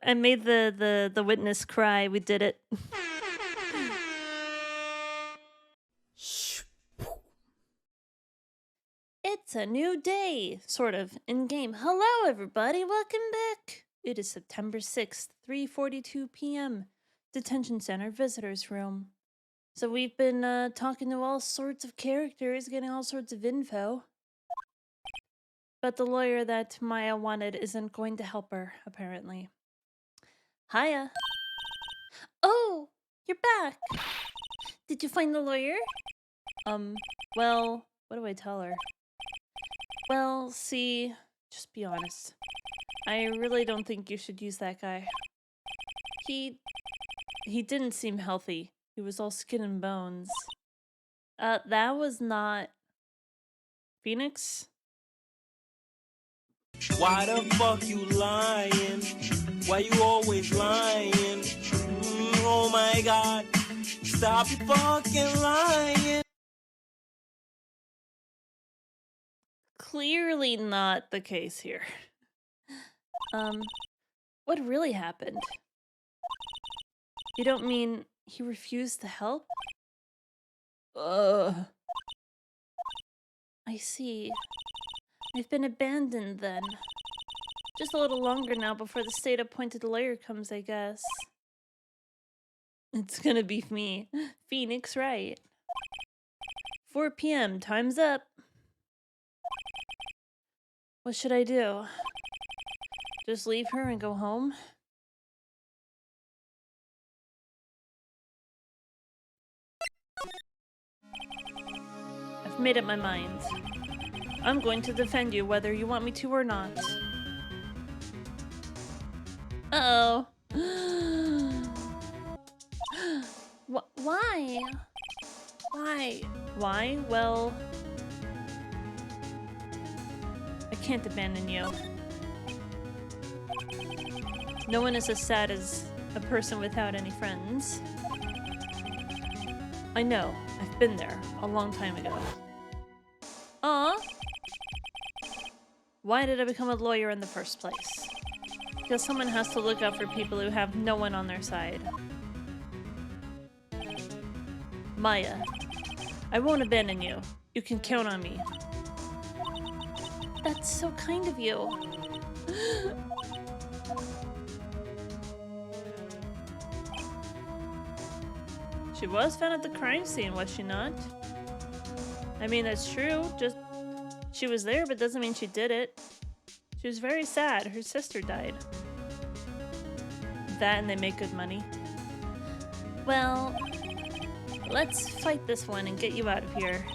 I made the witness cry. We did it. It's a new day, sort of, in-game. Hello, everybody. Welcome back. It is September 6th, 3:42 p.m. Detention Center Visitors Room. So we've been talking to all sorts of characters, getting all sorts of info. But the lawyer that Maya wanted isn't going to help her, apparently. Hiya. Oh, you're back. Did you find the lawyer? Well, what do I tell her? Well, see, just be honest. I really don't think you should use that guy. He didn't seem healthy. He was all skin and bones. That was not... Phoenix? Why the fuck you lying? Why you always lying? Oh my god. Stop you fucking lying. Clearly not the case here. What really happened? You don't mean he refused to help? I see. I've been abandoned then. Just a little longer now before the state-appointed lawyer comes, I guess. It's gonna be me, Phoenix Wright. 4 p.m. Time's up. What should I do? Just leave her and go home? I've made up my mind. I'm going to defend you whether you want me to or not. Uh-oh. Why? Why? Why? Well... I can't abandon you. No one is as sad as a person without any friends. I know. I've been there a long time ago. Aw. Why did I become a lawyer in the first place? Because someone has to look out for people who have no one on their side. Maya, I won't abandon you. You can count on me. That's so kind of you. She was found at the crime scene, was she not? I mean, that's true. Just she was there, but doesn't mean she did it. She was very sad. Her sister died. That and they make good money. Well, let's fight this one and get you out of here.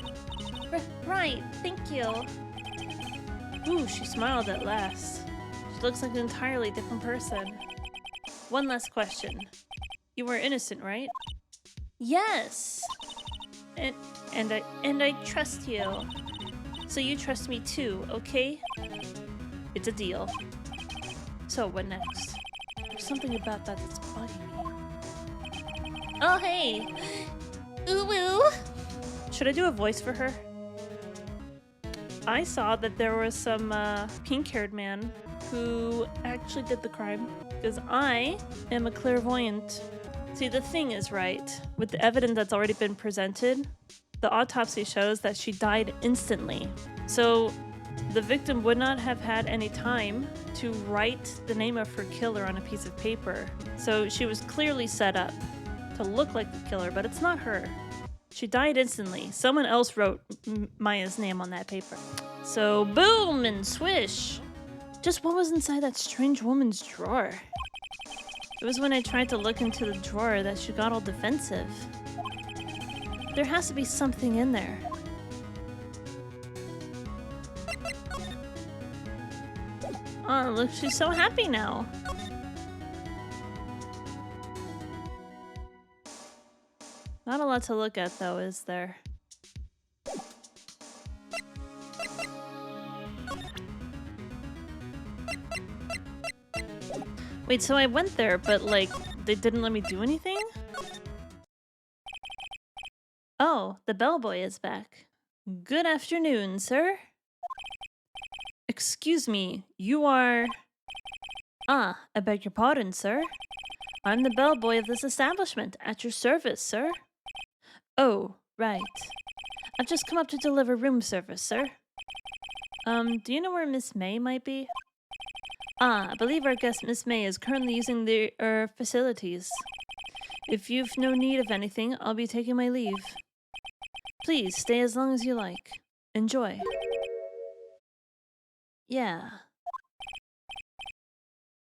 Right, thank you. Ooh, she smiled at last. She looks like an entirely different person. One last question. You were innocent, right? Yes! And I trust you. So you trust me too, okay? It's a deal. So what next? There's something about that that's bugging me. Oh hey! Ooh woo! Should I do a voice for her? I saw that there was some pink-haired man who actually did the crime. Because I am a clairvoyant. See, the thing is, right, with the evidence that's already been presented, the autopsy shows that she died instantly. So the victim would not have had any time to write the name of her killer on a piece of paper. So she was clearly set up to look like the killer, but it's not her. She died instantly. Someone else wrote Maya's name on that paper. So boom and swish. Just what was inside that strange woman's drawer? It was when I tried to look into the drawer that she got all defensive. There has to be something in there. Oh, look, she's so happy now. Not a lot to look at, though, is there? Wait, so I went there, but, like, they didn't let me do anything? Oh, the bellboy is back. Good afternoon, sir. Excuse me, you are... Ah, I beg your pardon, sir. I'm the bellboy of this establishment, at your service, sir. Oh, right. I've just come up to deliver room service, sir. Do you know where Miss May might be? Ah, I believe our guest Miss May is currently using the facilities. If you've no need of anything, I'll be taking my leave. Please stay as long as you like. Enjoy. Yeah.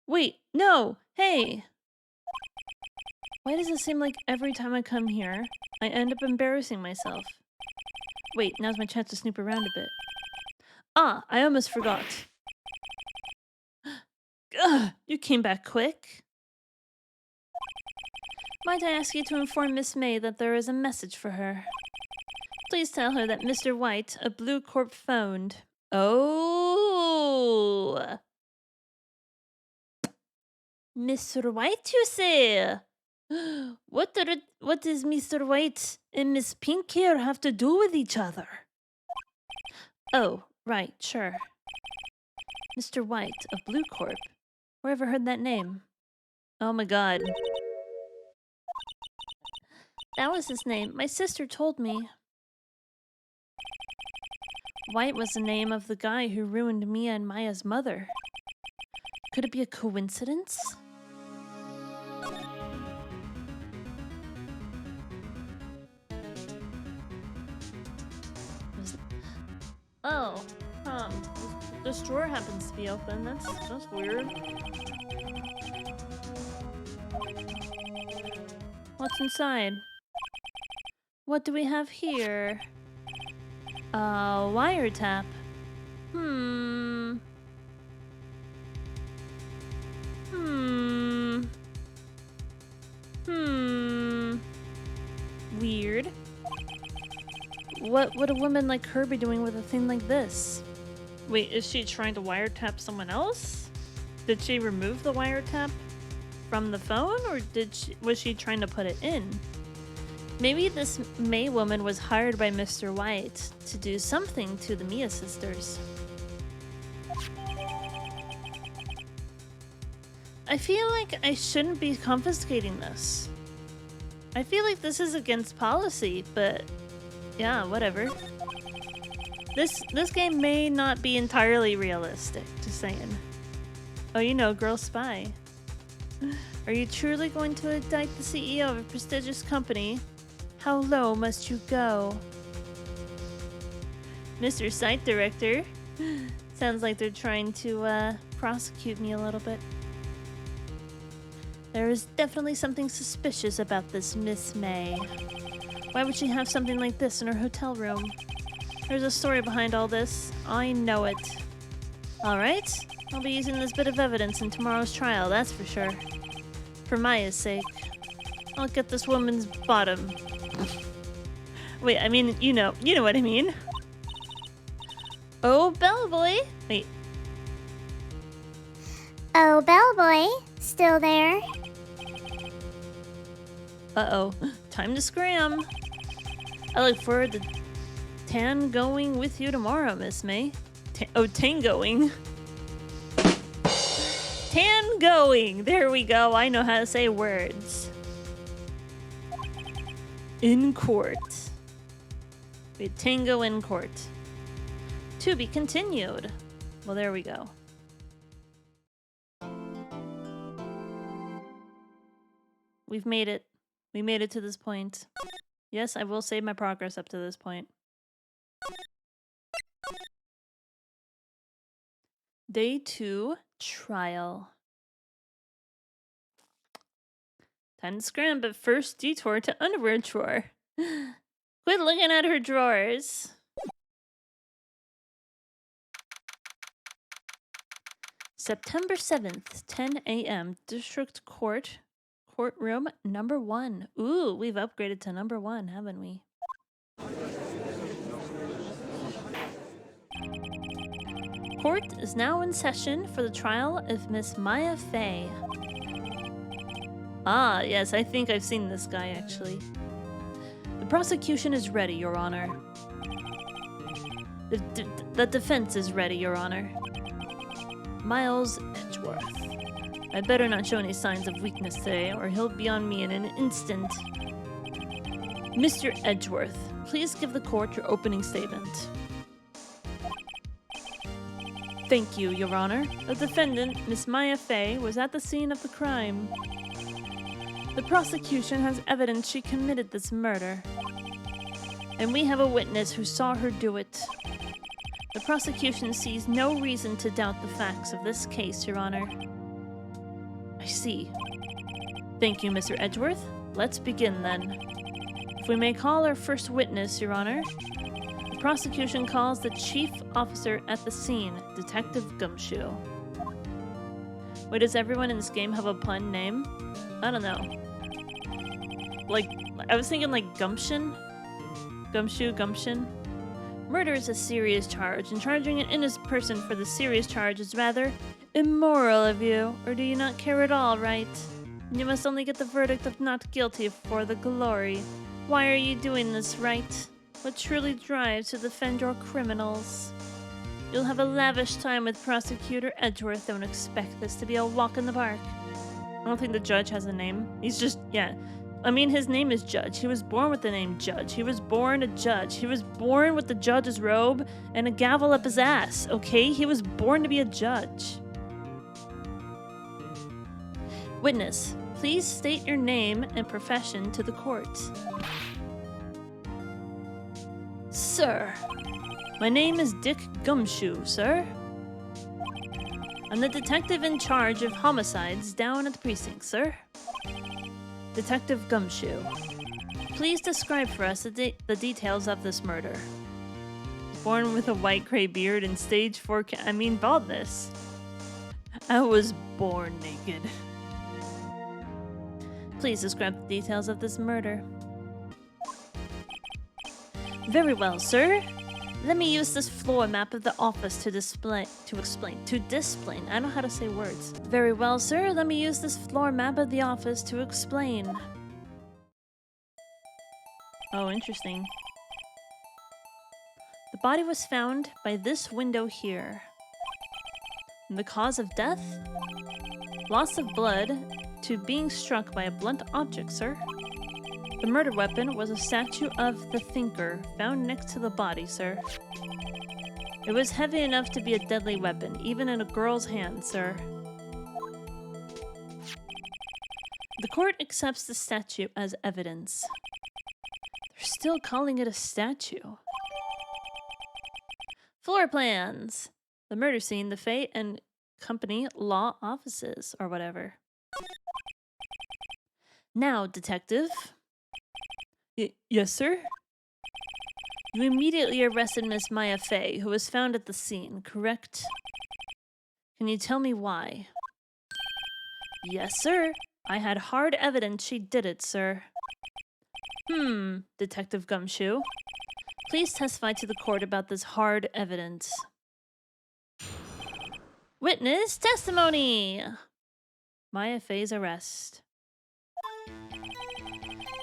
Wait, no! Hey! Why does it seem like every time I come here, I end up embarrassing myself? Wait, now's my chance to snoop around a bit. Ah, I almost forgot. Ugh, you came back quick. Might I ask you to inform Miss May that there is a message for her? Please tell her that Mr. White, a Blue Corp, phoned. Oh! Mr. White, you say? What does Mr. White and Miss Pink here have to do with each other? Oh, right, sure. Mr. White of Blue Corp. Where ever heard that name? Oh my god. That was his name. My sister told me. White was the name of the guy who ruined Mia and Maya's mother. Could it be a coincidence? Oh, this drawer happens to be open. That's weird. What's inside? What do we have here? Wiretap. Weird. What would a woman like her be doing with a thing like this? Wait, is she trying to wiretap someone else? Did she remove the wiretap from the phone, or was she trying to put it in? Maybe this May woman was hired by Mr. White to do something to the Mia sisters. I feel like I shouldn't be confiscating this. I feel like this is against policy, but yeah, whatever. This game may not be entirely realistic, just saying. Oh, you know, girl spy. Are you truly going to indict the CEO of a prestigious company? How low must you go? Mr. Site Director. Sounds like they're trying to prosecute me a little bit. There is definitely something suspicious about this Miss May. Why would she have something like this in her hotel room? There's a story behind all this. I know it. Alright, I'll be using this bit of evidence in tomorrow's trial, that's for sure. For Maya's sake. I'll get this woman's bottom. Wait, I mean, you know what I mean. Oh, bellboy. Wait. Oh, bellboy. Still there? Uh-oh. Time to scram. I look forward to tangoing with you tomorrow, Miss May. Tangoing. Tangoing! There we go. I know how to say words. In court. Wait, tango in court. To be continued. Well, there we go. We've made it. We made it to this point. Yes, I will save my progress up to this point. Day 2, trial. Time to scram, but first detour to underwear drawer. Quit looking at her drawers. September 7th, 10 a.m. District Court. Courtroom number 1. Ooh, we've upgraded to number 1, haven't we? Court is now in session for the trial of Miss Maya Fey. Ah, yes, I think I've seen this guy, actually. The prosecution is ready, Your Honor. The defense is ready, Your Honor. Miles Edgeworth. I better not show any signs of weakness today, or he'll be on me in an instant. Mr. Edgeworth, please give the court your opening statement. Thank you, Your Honor. The defendant, Miss Maya Fey, was at the scene of the crime. The prosecution has evidence she committed this murder. And we have a witness who saw her do it. The prosecution sees no reason to doubt the facts of this case, Your Honor. I see. Thank you, Mr. Edgeworth. Let's begin then. If we may call our first witness, Your Honor. The prosecution calls the chief officer at the scene, Detective Gumshoe. Wait, does everyone in this game have a pun name? I don't know. Like, I was thinking like Gumption? Gumshoe, Gumption? Murder is a serious charge, and charging an innocent person for the serious charge is rather immoral of you. Or do you not care at all, Wright? You must only get the verdict of not guilty for the glory. Why are you doing this, Wright? What truly drives to defend your criminals? You'll have a lavish time with Prosecutor Edgeworth. Don't expect this to be a walk in the park. I don't think the judge has a name. He's just, yeah. I mean, his name is Judge. He was born with the name Judge. He was born a judge. He was born with the judge's robe and a gavel up his ass, okay? He was born to be a judge. Witness, please state your name and profession to the court. Sir, my name is Dick Gumshoe, sir. I'm the detective in charge of homicides down at the precinct, sir. Detective Gumshoe, please describe for us the details of this murder. Born with a white gray beard and stage 4 baldness. I was born naked. Please describe the details of this murder. Very well, sir. Let me use this floor map of the office to explain. I don't know how to say words. Very well, sir. Let me use this floor map of the office to explain. Oh, interesting. The body was found by this window here. And the cause of death? Loss of blood to being struck by a blunt object, sir. The murder weapon was a statue of the Thinker found next to the body, sir. It was heavy enough to be a deadly weapon, even in a girl's hand, sir. The court accepts the statue as evidence. They're still calling it a statue. Floor plans! The murder scene, the Fate and Company law offices, or whatever. Now, detective. Yes, sir? You immediately arrested Miss Maya Fey, who was found at the scene, correct? Can you tell me why? Yes, sir. I had hard evidence she did it, sir. Detective Gumshoe. Please testify to the court about this hard evidence. Witness testimony! Maya Fey's arrest.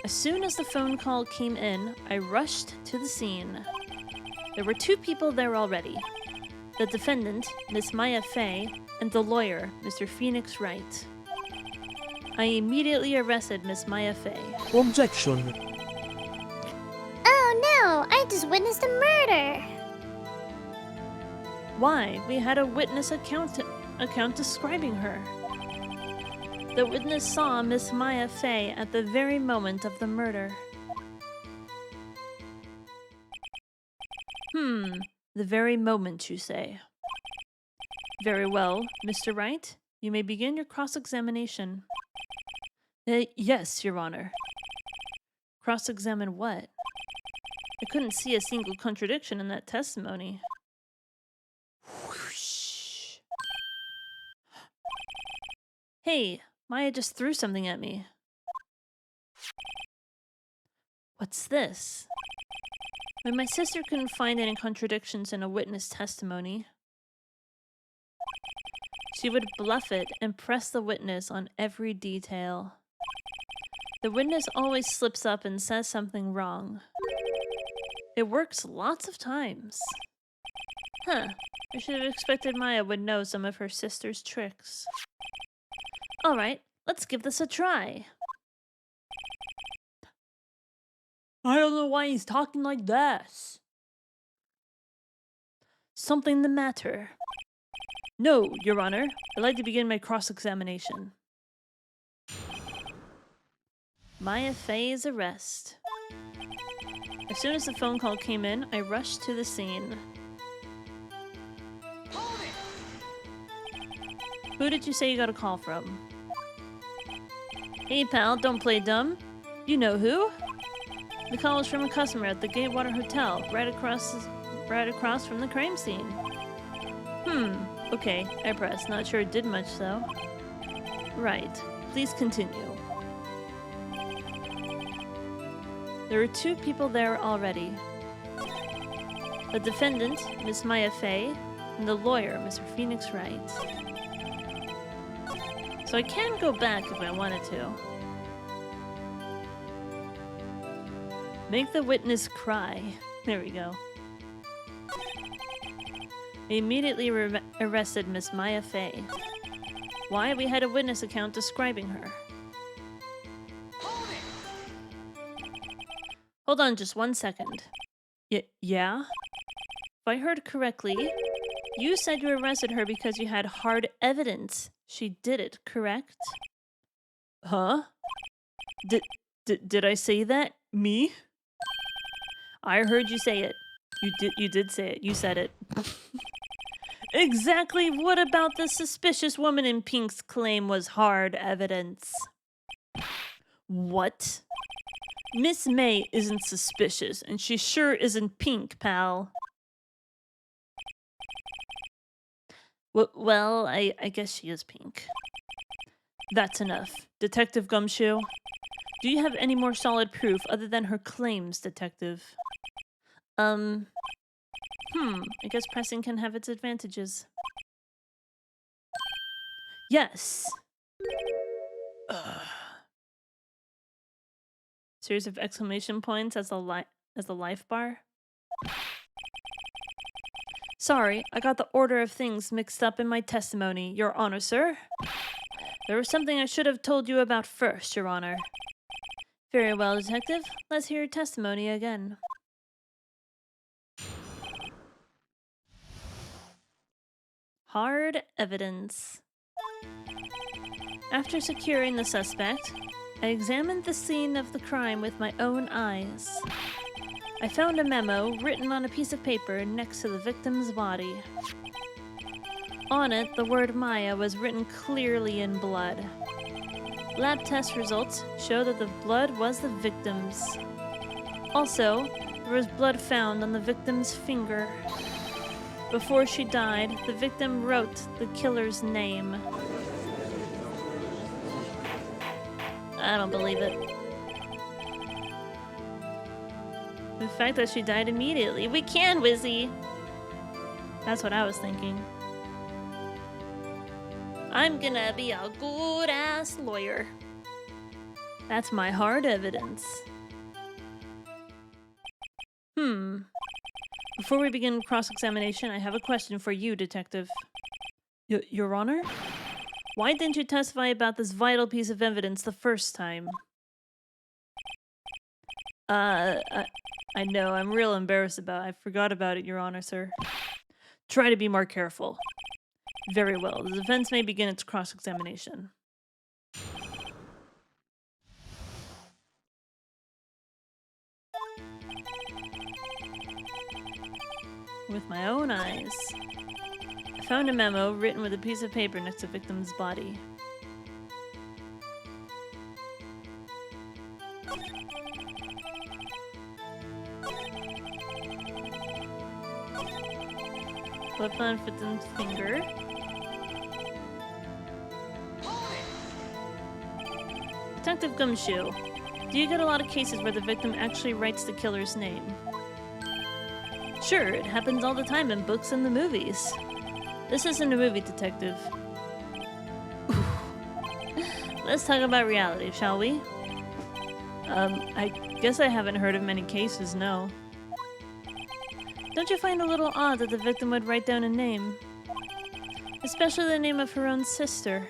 As soon as the phone call came in, I rushed to the scene. There were 2 people there already. The defendant, Miss Maya Fey, and the lawyer, Mr. Phoenix Wright. I immediately arrested Miss Maya Fey. Objection. Oh no, I just witnessed a murder. Why? We had a witness account describing her. The witness saw Miss Maya Fey at the very moment of the murder. The very moment, you say. Very well, Mr. Wright. You may begin your cross-examination. Yes, Your Honor. Cross-examine what? I couldn't see a single contradiction in that testimony. Whoosh. Hey, Maya just threw something at me. What's this? When my sister couldn't find any contradictions in a witness testimony, she would bluff it and press the witness on every detail. The witness always slips up and says something wrong. It works lots of times. I should have expected Maya would know some of her sister's tricks. Alright, let's give this a try. I don't know why he's talking like this. Something the matter? No, Your Honor. I'd like to begin my cross-examination. Maya Fey's arrest. As soon as the phone call came in, I rushed to the scene. Who did you say you got a call from? Hey pal, don't play dumb. You know who? The call was from a customer at the Gatewater Hotel, right across from the crime scene. Okay, I pressed. Not sure it did much though. Right, please continue. There were 2 people there already. The defendant, Miss Maya Fey, and the lawyer, Mr. Phoenix Wright. So I can go back if I wanted to. Make the witness cry. There we go. We immediately arrested Miss Maya Fey. Why? We had a witness account describing her. Hold on just 1 second. Yeah? If I heard correctly, you said you arrested her because you had hard evidence she did it, correct? Huh? Did I say that? Me? I heard you say it. You did say it. You said it. Exactly what about the suspicious woman in pink's claim was hard evidence? What? Miss May isn't suspicious, and she sure isn't pink, pal. Well, I guess she is pink. That's enough. Detective Gumshoe, do you have any more solid proof other than her claims, Detective? I guess pressing can have its advantages. Yes! Series of exclamation points as the life bar. Sorry, I got the order of things mixed up in my testimony, Your Honor, sir. There was something I should have told you about first, Your Honor. Very well, Detective. Let's hear your testimony again. Hard evidence. After securing the suspect, I examined the scene of the crime with my own eyes. I found a memo written on a piece of paper next to the victim's body. On it, the word Maya was written clearly in blood. Lab test results show that the blood was the victim's. Also, there was blood found on the victim's finger. Before she died, the victim wrote the killer's name. I don't believe it. The fact that she died immediately. We can, Wizzy! That's what I was thinking. I'm gonna be a good-ass lawyer. That's my hard evidence. Before we begin cross-examination, I have a question for you, Detective. Your Honor? Why didn't you testify about this vital piece of evidence the first time? I know, I'm real embarrassed about it. I forgot about it, Your Honor, sir. Try to be more careful. Very well. The defense may begin its cross-examination. With my own eyes. I found a memo written with a piece of paper next to the victim's body. Blood found on victim's finger. Detective Gumshoe, do you get a lot of cases where the victim actually writes the killer's name? Sure, it happens all the time in books and the movies. This isn't a movie, Detective. Let's talk about reality, shall we? I guess I haven't heard of many cases, no. Don't you find it a little odd that the victim would write down a name? Especially the name of her own sister.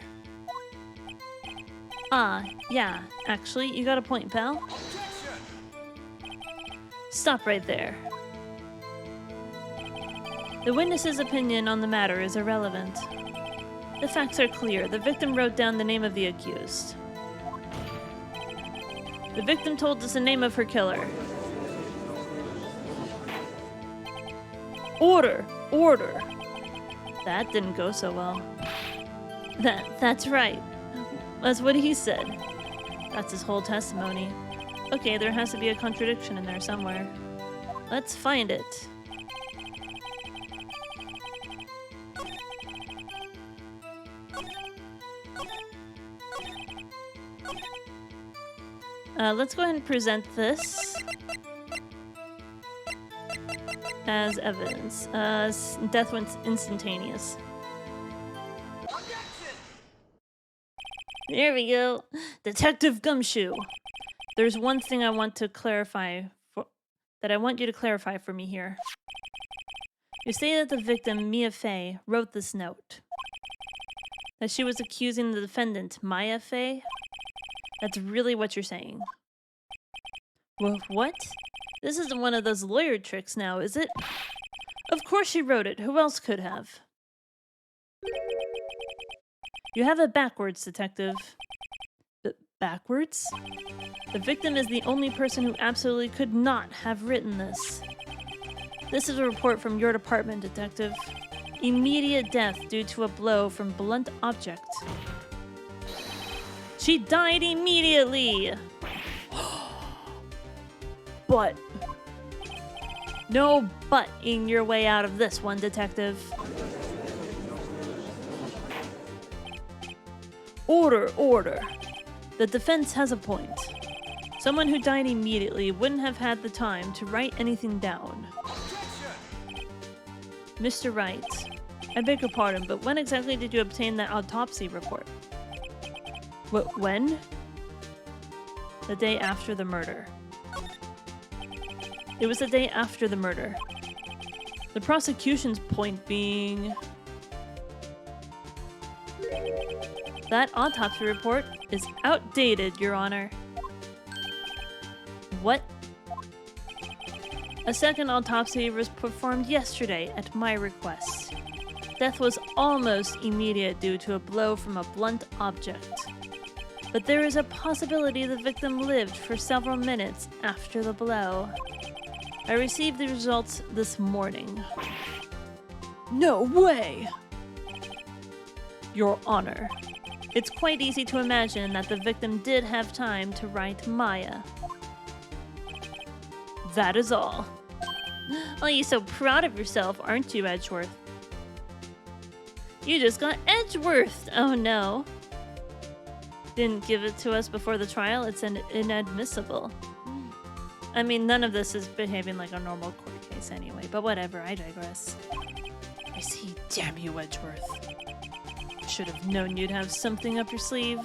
Ah, yeah. Actually, you got a point, pal. Stop right there. The witness's opinion on the matter is irrelevant. The facts are clear. The victim wrote down the name of the accused. The victim told us the name of her killer. Order! Order! That didn't go so well. That's right. That's what he said. That's his whole testimony. Okay, there has to be a contradiction in there somewhere. Let's find it. Let's go ahead and present this as evidence. Death went instantaneous. There we go. Detective Gumshoe. There's one thing I want to clarify that I want you to clarify for me here. You say that the victim, Mia Fey, wrote this note. That she was accusing the defendant, Maya Fey? That's really what you're saying. What? This isn't one of those lawyer tricks now, is it? Of course she wrote it. Who else could have? You have it backwards, detective. Backwards? The victim is the only person who absolutely could not have written this. This is a report from your department, detective. Immediate death due to a blow from blunt object. She died immediately! But... no butting your way out of this one, detective. Order, order. The defense has a point. Someone who died immediately wouldn't have had the time to write anything down. Mr. Wright, I beg your pardon, but when exactly did you obtain that autopsy report? When? The day after the murder. It was the day after the murder. The prosecution's point being... that autopsy report is outdated, Your Honor. What? A second autopsy was performed yesterday at my request. Death was almost immediate due to a blow from a blunt object. But there is a possibility the victim lived for several minutes after the blow. I received the results this morning. No way! Your Honor, it's quite easy to imagine that the victim did have time to write Maya. That is all. Oh, you're so proud of yourself, aren't you, Edgeworth? You just got Edgeworth! Oh no. Didn't give it to us before the trial, it's inadmissible. I mean, none of this is behaving like a normal court case anyway, but whatever, I digress. I see, damn you, Edgeworth. Should have known you'd have something up your sleeve.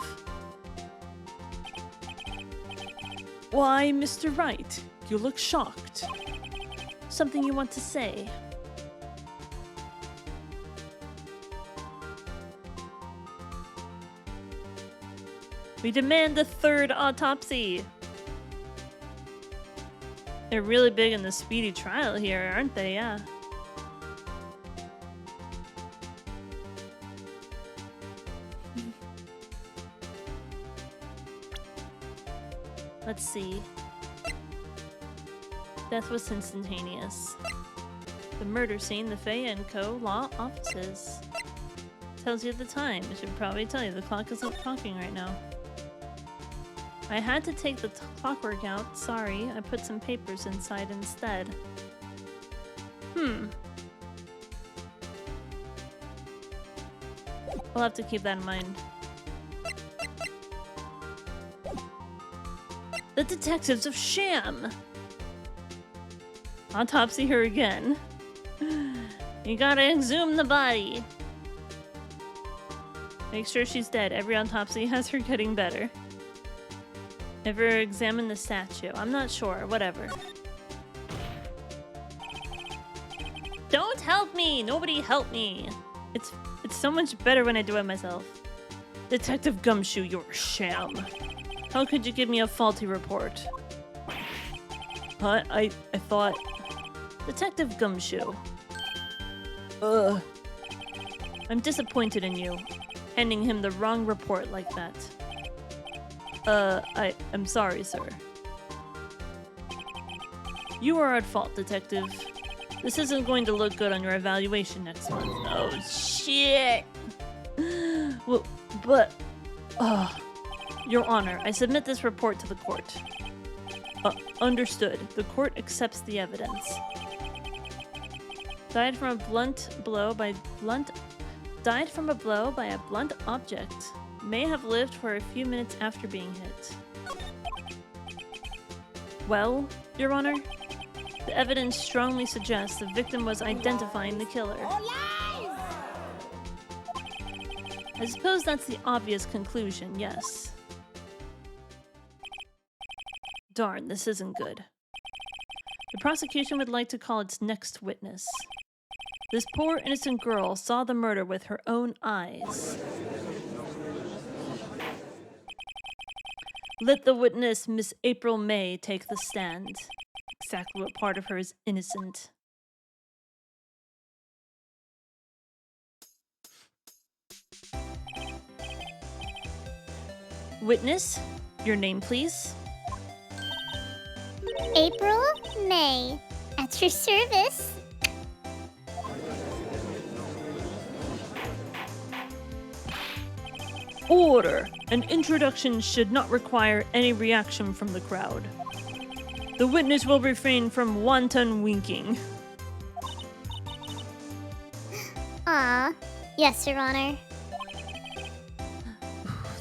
Why, Mr. Wright, you look shocked. Something you want to say? We demand a third autopsy! They're really big in the speedy trial here, aren't they? Yeah. Let's see. Death was instantaneous. The murder scene, the Fay & Co. law offices. Tells you the time. It should probably tell you the clock isn't talking right now. I had to take the clockwork out. Sorry, I put some papers inside instead. We'll have to keep that in mind. The detectives of Sham! Autopsy her again. You gotta exhume the body. Make sure she's dead. Every autopsy has her getting better. Ever examine the statue? I'm not sure. Whatever. Don't help me! Nobody help me! It's so much better when I do it myself. Detective Gumshoe, you're a sham. How could you give me a faulty report? Huh? I thought... Detective Gumshoe. Ugh. I'm disappointed in you, handing him the wrong report like that. I'm sorry, sir. You are at fault, Detective. This isn't going to look good on your evaluation next month. Oh, shit! Well, but... Your Honor, I submit this report to the court. Understood. The court accepts the evidence. Died from a blow by a blunt object. May have lived for a few minutes after being hit. Well, Your Honor, the evidence strongly suggests the victim was identifying the killer. I suppose that's the obvious conclusion, yes. Darn, this isn't good. The prosecution would like to call its next witness. This poor innocent girl saw the murder with her own eyes. Let the witness, Miss April May, take the stand. Exactly what part of her is innocent. Witness, your name, please. April May, at your service. Order! An introduction should not require any reaction from the crowd. The witness will refrain from wanton winking. Ah, yes, Your Honor.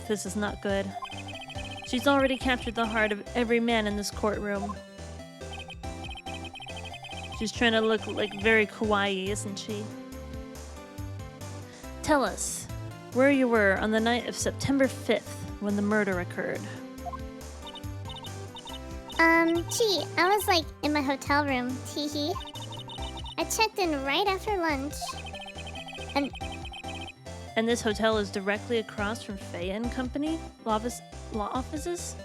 This is not good. She's already captured the heart of every man in this courtroom. She's trying to look like very kawaii, isn't she? Tell us where you were on the night of September 5th when the murder occurred. Gee, I was like in my hotel room, teehee. I checked in right after lunch. And this hotel is directly across from Faye and Company law offices?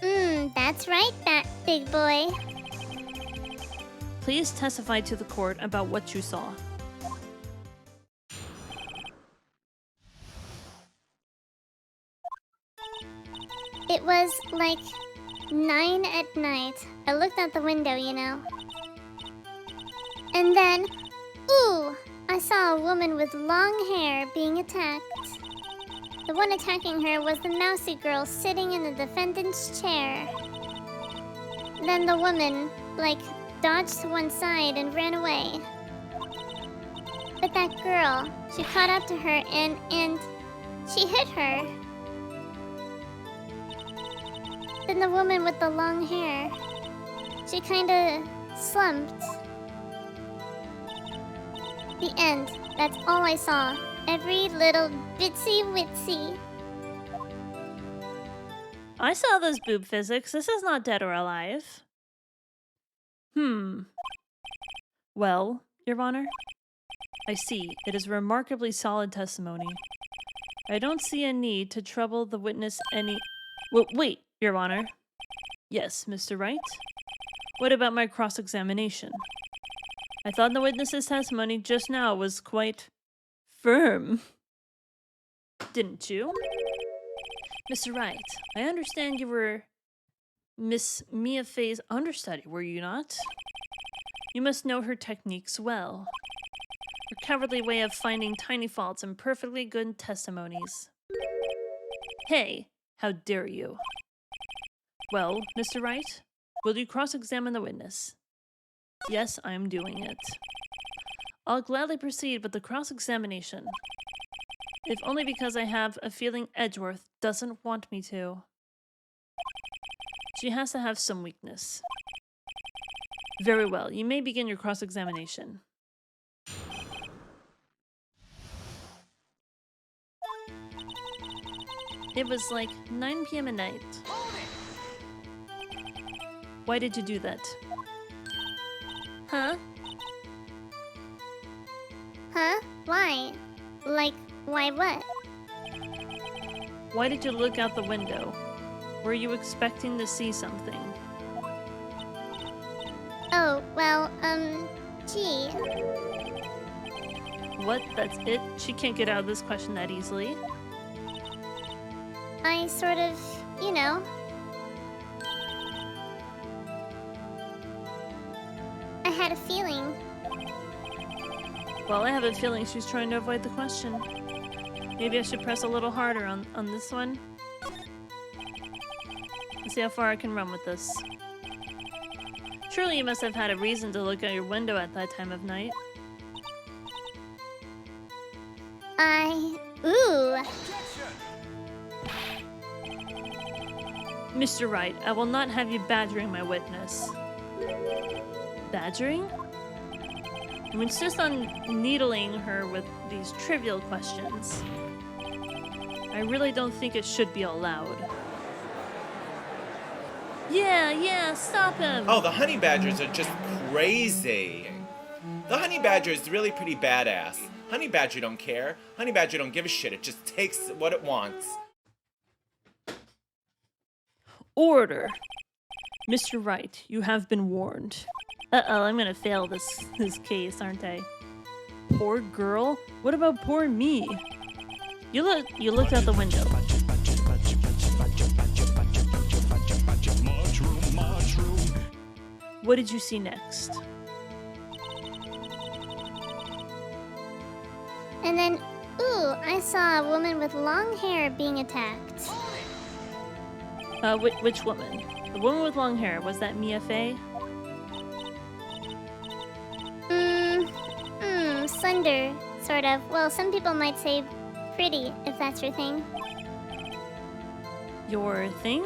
That's right, that big boy. Please testify to the court about what you saw. It was like 9 at night. I looked out the window, you know. And then, ooh, I saw a woman with long hair being attacked. The one attacking her was the mousy girl sitting in the defendant's chair. Then the woman, like, dodged to one side and ran away. But that girl, she caught up to her and she hit her. Then the woman with the long hair, she kinda slumped. The end. That's all I saw. Every little bitsy witsy. I saw those boob physics. This is not dead or alive. Well, Your Honor, I see. It is remarkably solid testimony. I don't see a need to trouble the witness any... Wait, Your Honor. Yes, Mr. Wright? What about my cross-examination? I thought the witness's testimony just now was quite firm. Didn't you? Mr. Wright, I understand you were Miss Mia Fey's understudy, were you not? You must know her techniques well. Her cowardly way of finding tiny faults in perfectly good testimonies. Hey, how dare you? Well, Mr. Wright, will you cross-examine the witness? Yes, I am doing it. I'll gladly proceed with the cross-examination. If only because I have a feeling Edgeworth doesn't want me to. She has to have some weakness. Very well, you may begin your cross-examination. It was like 9 p.m. at night. Why did you do that? Huh? Huh? Why? Like, Why what? Why did you look out the window? Were you expecting to see something? Oh, well, gee. What? That's it? She can't get out of this question that easily. I sort of, you know. I had a feeling. Well, I have a feeling she's trying to avoid the question. Maybe I should press a little harder on this one. Let's see how far I can run with this. Surely you must have had a reason to look out your window at that time of night. Ooh. Mr. Wright, I will not have you badgering my witness. Badgering? You insist on needling her with these trivial questions. I really don't think it should be allowed. Yeah, stop him! Oh, the honey badgers are just crazy. The honey badger is really pretty badass. Honey badger don't care. Honey badger don't give a shit. It just takes what it wants. Order. Mr. Wright, you have been warned. Uh-oh, I'm gonna fail this case, aren't I? Poor girl? What about poor me? You looked out the window. What did you see next? And then, ooh, I saw a woman with long hair being attacked. Which woman? The woman with long hair, was that Mia Fey? Slender, sort of. Well, some people might say pretty, if that's your thing. Your thing?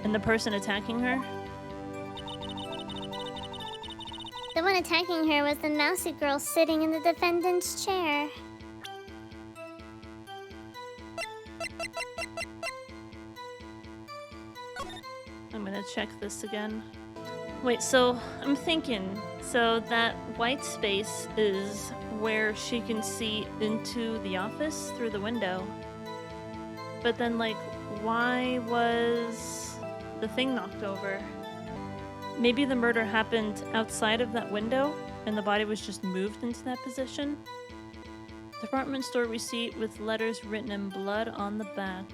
And the person attacking her? The one attacking her was the mousy girl sitting in the defendant's chair. I'm gonna check this again. Wait, so I'm thinking, so that white space is where she can see into the office through the window. But then, like, why was the thing knocked over? Maybe the murder happened outside of that window and the body was just moved into that position? Department store receipt with letters written in blood on the back.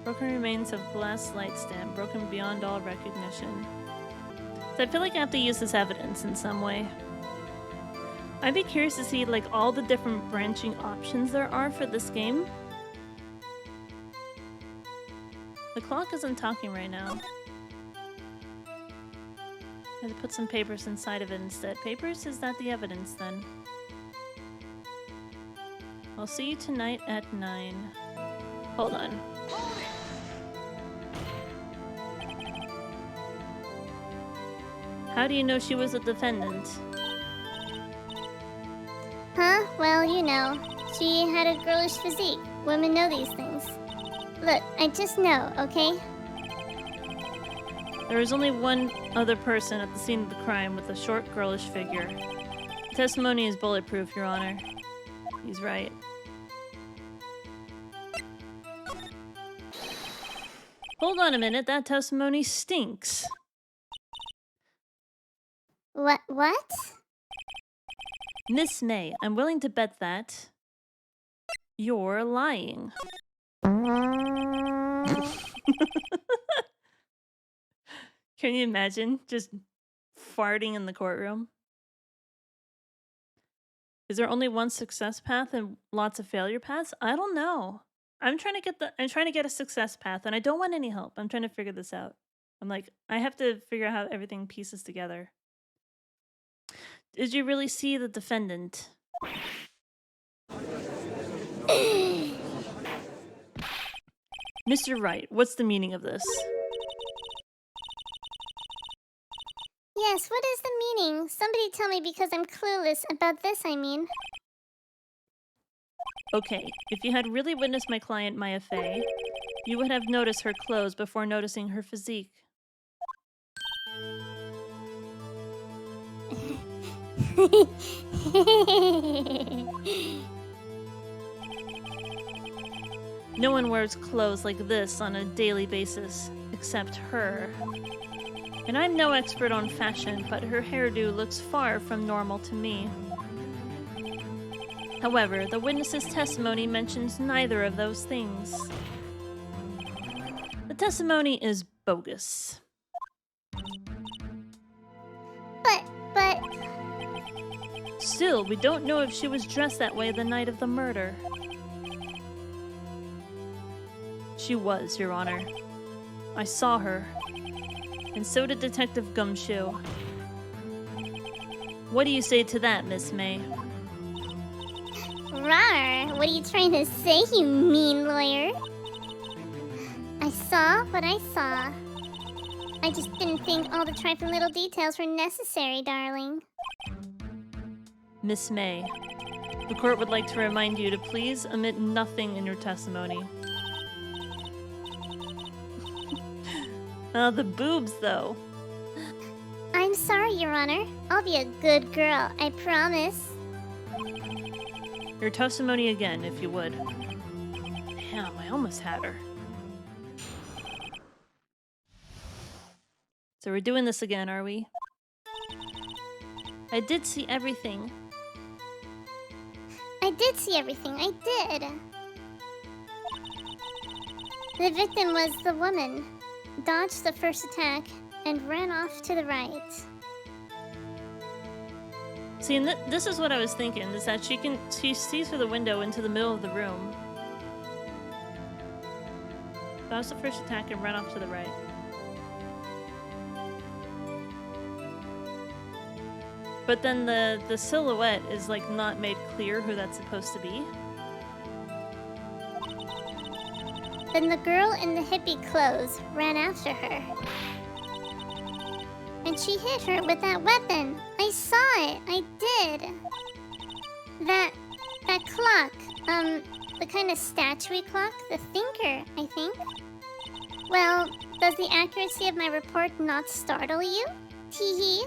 Broken remains of glass light stand, broken beyond all recognition. So I feel like I have to use this evidence in some way. I'd be curious to see like all the different branching options there are for this game. The clock isn't talking right now. I had to put some papers inside of it instead. Papers? Is that the evidence then? I'll see you tonight at 9. Hold on. How do you know she was a defendant? Huh? Well, you know, she had a girlish physique. Women know these things. Look, I just know, okay? There was only one other person at the scene of the crime with a short, girlish figure. The testimony is bulletproof, Your Honor. He's right. Hold on a minute, that testimony stinks. What? Miss May, I'm willing to bet that you're lying. Can you imagine just farting in the courtroom? Is there only one success path and lots of failure paths? I don't know. I'm trying to get a success path and I don't want any help. I'm trying to figure this out. I'm like, I have to figure out how everything pieces together. Did you really see the defendant? Mr. Wright, what's the meaning of this? Yes, what is the meaning? Somebody tell me because I'm clueless about this, I mean. Okay, if you had really witnessed my client, Maya Fey, you would have noticed her clothes before noticing her physique. No one wears clothes like this on a daily basis, except her. And I'm no expert on fashion, but her hairdo looks far from normal to me. However, the witness's testimony mentions neither of those things. The testimony is bogus. But... Still, we don't know if she was dressed that way the night of the murder. She was, Your Honor. I saw her. And so did Detective Gumshoe. What do you say to that, Miss May? Rawr, what are you trying to say, you mean lawyer? I saw what I saw. I just didn't think all the trifling little details were necessary, darling. Miss May, the court would like to remind you to please omit nothing in your testimony. The boobs, though. I'm sorry, Your Honor. I'll be a good girl, I promise. Your testimony again, if you would. Damn, I almost had her. So we're doing this again, are we? I did see everything. I did see everything, I did. The victim was the woman. Dodged the first attack and ran off to the right. See, and this is what I was thinking, is that she sees through the window into the middle of the room. Dodged the first attack and ran off to the right. But then the silhouette is like not made clear who that's supposed to be. Then the girl in the hippie clothes ran after her. And she hit her with that weapon. I saw it. I did. That clock. The kind of statue-y clock. The thinker, I think. Well, does the accuracy of my report not startle you? Tee-hee.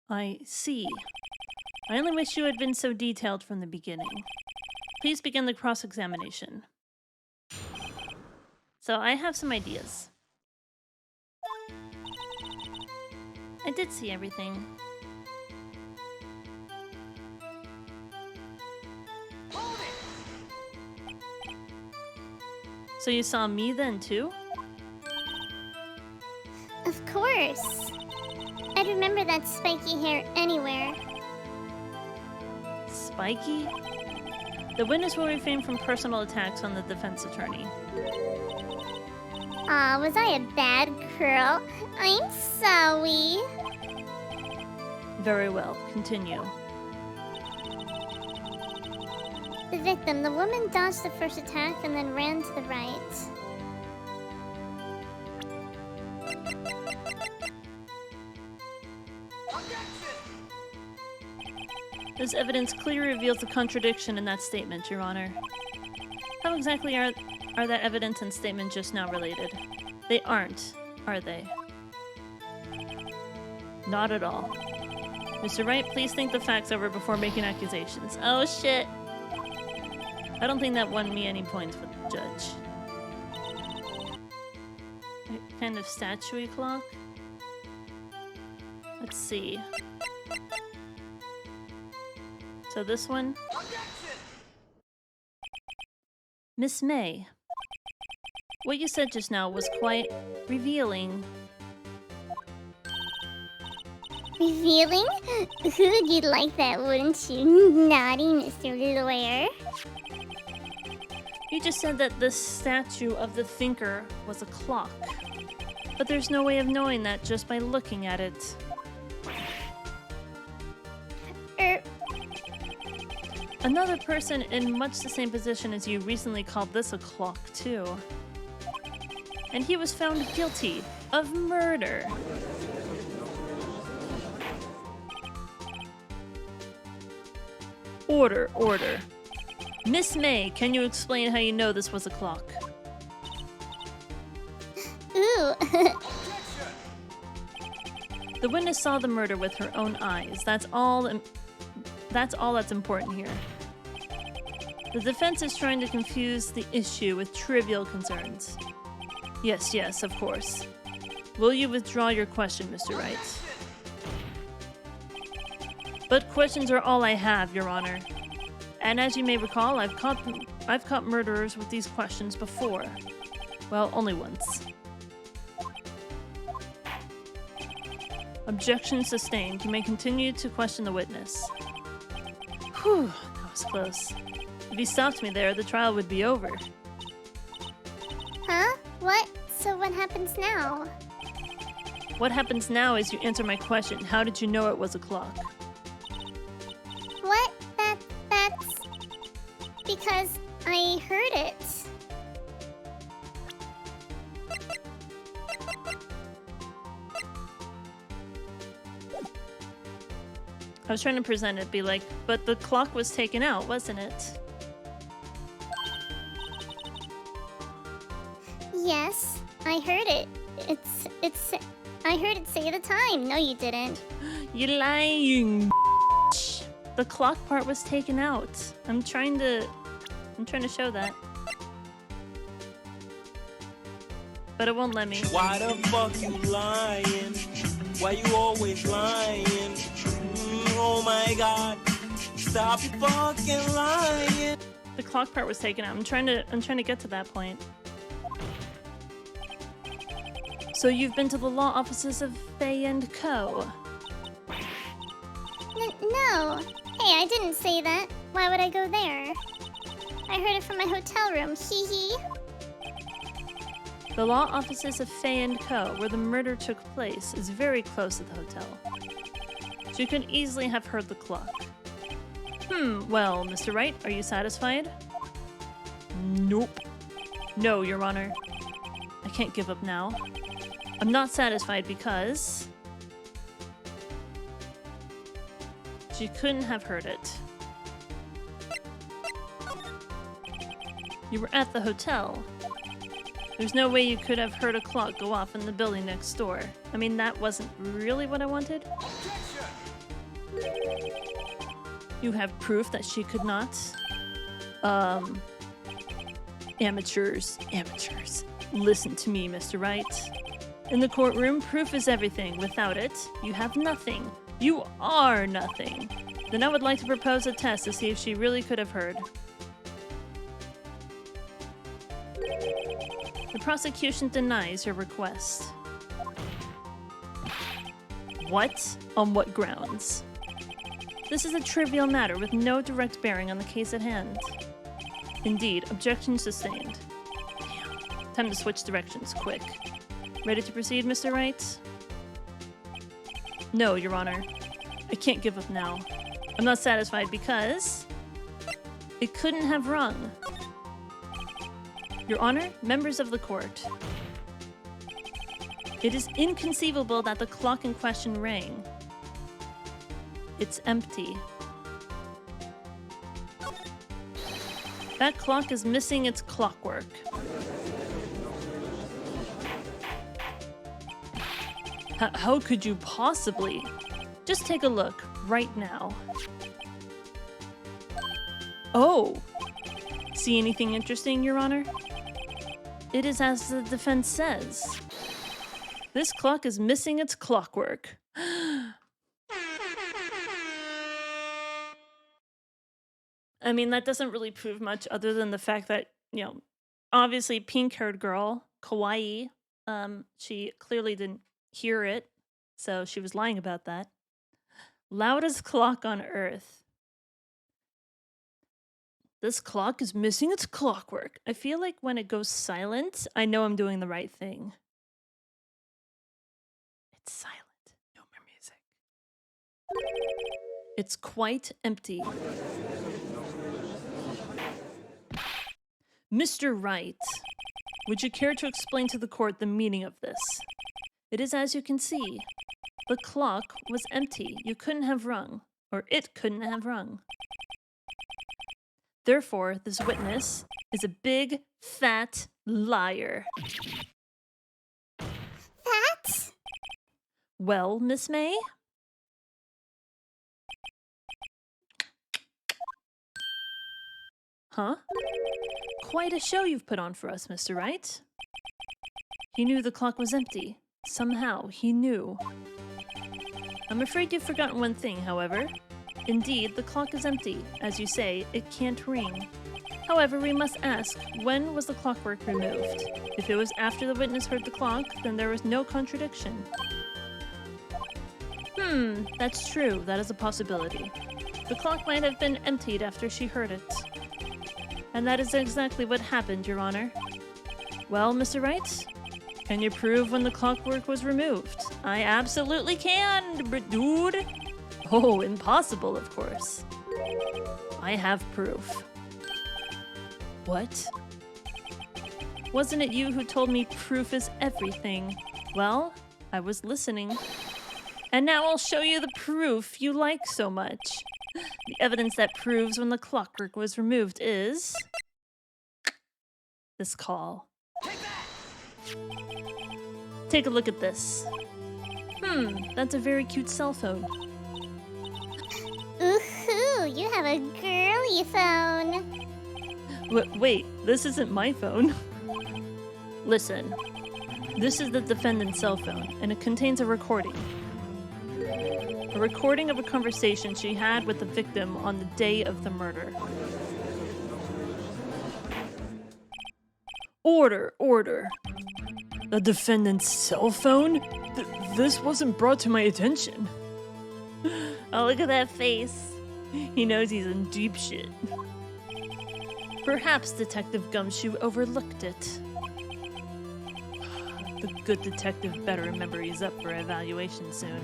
I see. I only wish you had been so detailed from the beginning. Please begin the cross-examination. So I have some ideas. I did see everything. So you saw me then too? Of course. I'd remember that spiky hair anywhere. Spiky? The witness will refrain from personal attacks on the defense attorney. Aw, was I a bad girl? I'm sorry. Very well, continue. The victim, the woman dodged the first attack and then ran to the right. This evidence clearly reveals a contradiction in that statement, Your Honor. How exactly are that evidence and statement just now related? They aren't, are they? Not at all. Mr. Wright, please think the facts over before making accusations. Oh shit! I don't think that won me any points with the judge. A kind of statue-y clock? Let's see. So this one? Miss May, what you said just now was quite revealing. Revealing? You'd like that, wouldn't you? Naughty Mr. Lawyer. You just said that the statue of the thinker was a clock. But there's no way of knowing that just by looking at it. Another person in much the same position as you recently called this a clock, too. And he was found guilty of murder. Order, order. Miss May, can you explain how you know this was a clock? Ooh. The witness saw the murder with her own eyes. That's all that's important here. The defense is trying to confuse the issue with trivial concerns. Yes, of course. Will you withdraw your question, Mr. Wright? But questions are all I have, Your Honor. And as you may recall, I've caught murderers with these questions before. Well, only once. Objection sustained. You may continue to question the witness. Whew, that was close. If you stopped me there, the trial would be over. Huh? What? So what happens now? What happens now is you answer my question. How did you know it was a clock? What? That's... because I heard it. I was trying to present it, be like, but the clock was taken out, wasn't it? Yes, I heard it. It's... I heard it say the time. No, you didn't. You lying. The clock part was taken out. I'm trying to show that. But it won't let me. Why the fuck you lying? Why you always lying? Oh my god. Stop you fucking lying. The clock part was taken out. I'm trying to get to that point. So you've been to the law offices of Faye & Co. No. Hey, I didn't say that. Why would I go there? I heard it from my hotel room. Hee hee. The law offices of Faye & Co., where the murder took place, is very close to the hotel. So you could easily have heard the clock. Well, Mr. Wright, are you satisfied? Nope. No, Your Honor. I can't give up now. I'm not satisfied because... she couldn't have heard it. You were at the hotel. There's no way you could have heard a clock go off in the building next door. I mean, that wasn't really what I wanted. You have proof that she could not? Amateurs. Listen to me, Mr. Wright. In the courtroom, proof is everything. Without it, you have nothing. You are nothing. Then I would like to propose a test to see if she really could have heard. The prosecution denies your request. What? On what grounds? This is a trivial matter with no direct bearing on the case at hand. Indeed, objection sustained. Damn. Time to switch directions, quick. Ready to proceed, Mr. Wright? No, Your Honor. I can't give up now. I'm not satisfied because... it couldn't have rung. Your Honor, members of the court. It is inconceivable that the clock in question rang. It's empty. That clock is missing its clockwork. How could you possibly? Just take a look right now. Oh! See anything interesting, Your Honor? It is as the defense says. This clock is missing its clockwork. I mean, that doesn't really prove much other than the fact that, you know, obviously pink-haired girl, kawaii, she clearly didn't hear it, so she was lying about that. Loudest clock on earth. This clock is missing its clockwork. I feel like when it goes silent, I know I'm doing the right thing. It's silent. No more music. It's quite empty. Mr. Wright, would you care to explain to the court the meaning of this? It is as you can see. The clock was empty. You couldn't have rung, or it couldn't have rung. Therefore, this witness is a big, fat liar. Fat? Well, Miss May? Huh? Quite a show you've put on for us, Mr. Wright. He knew the clock was empty. Somehow, he knew. I'm afraid you've forgotten one thing, however. Indeed, the clock is empty. As you say, it can't ring. However, we must ask, when was the clockwork removed? If it was after the witness heard the clock, then there was no contradiction. That's true. That is a possibility. The clock might have been emptied after she heard it. And that is exactly what happened, Your Honor. Well, Mr. Wright, can you prove when the clockwork was removed? I absolutely can, dude! Oh, impossible, of course. I have proof. What? Wasn't it you who told me proof is everything? Well, I was listening. And now I'll show you the proof you like so much. The evidence that proves when the clockwork was removed is... this call. Take a look at this. That's a very cute cell phone. Ooh-hoo, you have a girly phone. Wait, this isn't my phone. Listen, this is the defendant's cell phone, and it contains a recording. A recording of a conversation she had with the victim on the day of the murder. Order. The defendant's cell phone? This wasn't brought to my attention. Oh, look at that face. He knows he's in deep shit. Perhaps Detective Gumshoe overlooked it. The good detective better remember he's up for evaluation soon.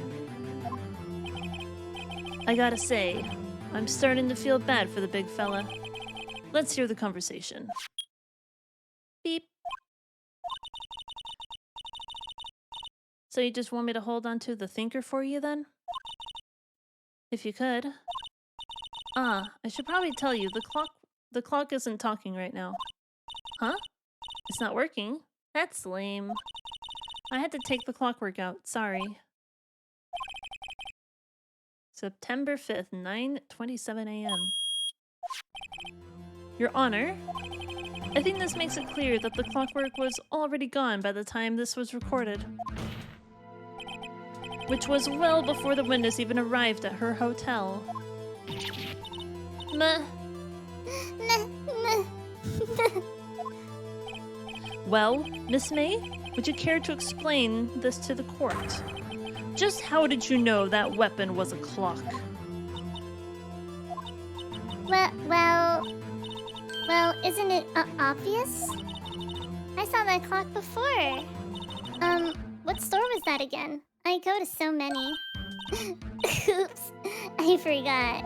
I gotta say, I'm starting to feel bad for the big fella. Let's hear the conversation. Beep. So you just want me to hold on to the thinker for you then? If you could. I should probably tell you, the clock isn't talking right now. Huh? It's not working? That's lame. I had to take the clockwork out, sorry. September 5th, 9:27 a.m. Your Honor, I think this makes it clear that the clockwork was already gone by the time this was recorded. Which was well before the witness even arrived at her hotel. Well, Miss May, would you care to explain this to the court? Just how did you know that weapon was a clock? Well, isn't it obvious? I saw that clock before. What store was that again? I go to so many. Oops, I forgot.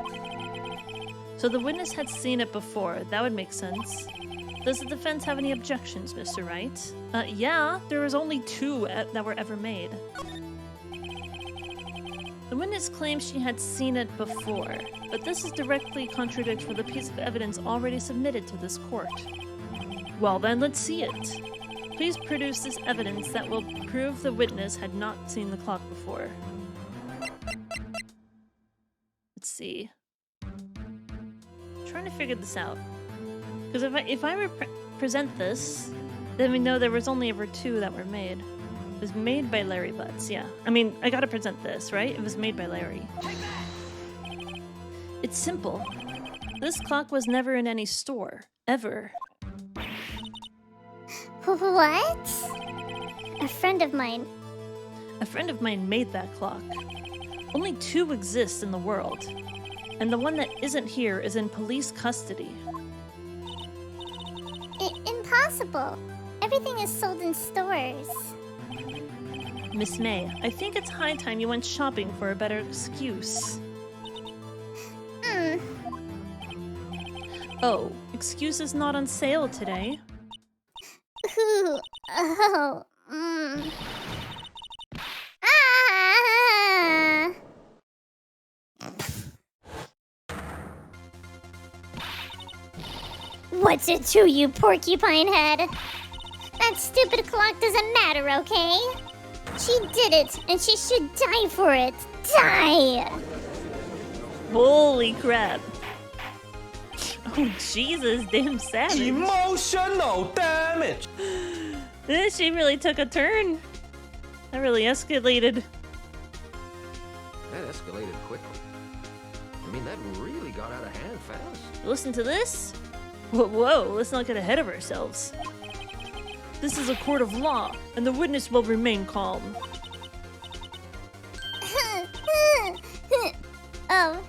So the witness had seen it before. That would make sense. Does the defense have any objections, Mr. Wright? Yeah, there was only 2 that were ever made. The witness claims she had seen it before, but this is directly contradicts with a piece of evidence already submitted to this court. Well then, let's see it. Please produce this evidence that will prove the witness had not seen the clock before. Let's see. I'm trying to figure this out. Because if I present this, then we know there was only ever 2 that were made. It was made by Larry Butts, yeah. I mean, I gotta present this, right? It was made by Larry. It's simple. This clock was never in any store. Ever. What? A friend of mine made that clock. Only 2 exist in the world. And the one that isn't here is in police custody. Impossible. Everything is sold in stores. Miss May, I think it's high time you went shopping for a better excuse. Oh, excuse is not on sale today. Ooh, oh, Ah! What's it to you, porcupine head? That stupid clock doesn't matter, okay? She did it, and she should die for it. Die! Holy crap. Oh, Jesus, damn savage. Emotional damage. She really took a turn. That really escalated. That escalated quickly. I mean, that really got out of hand fast. Listen to this? Whoa, let's not get ahead of ourselves. This is a court of law, and the witness will remain calm. Oh.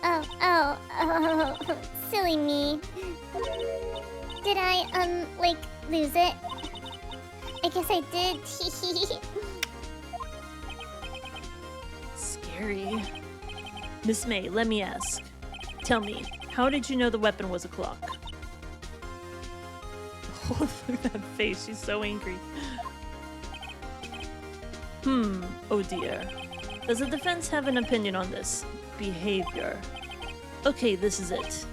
oh, silly me. Did I, lose it? I guess I did. Scary. Miss May, let me ask. Tell me, how did you know the weapon was a clock? Oh, look at that face, she's so angry. Oh dear. Does the defense have an opinion on this? Behavior. Okay, this is it.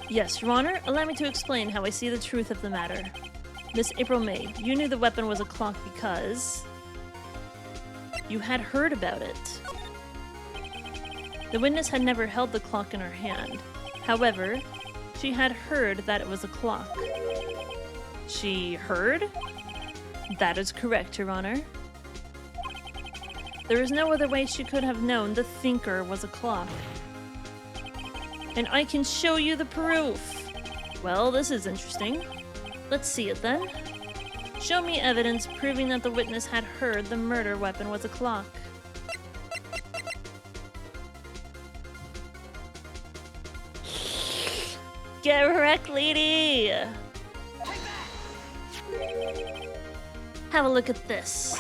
Yes, Your Honor, allow me to explain how I see the truth of the matter. Miss April May, you knew the weapon was a clock because... you had heard about it. The witness had never held the clock in her hand. However, she had heard that it was a clock. She heard? That is correct, Your Honor. There is no other way she could have known the thinker was a clock. And I can show you the proof. Well, this is interesting. Let's see it then. Show me evidence proving that the witness had heard the murder weapon was a clock. Get wrecked, lady! Have a look at this.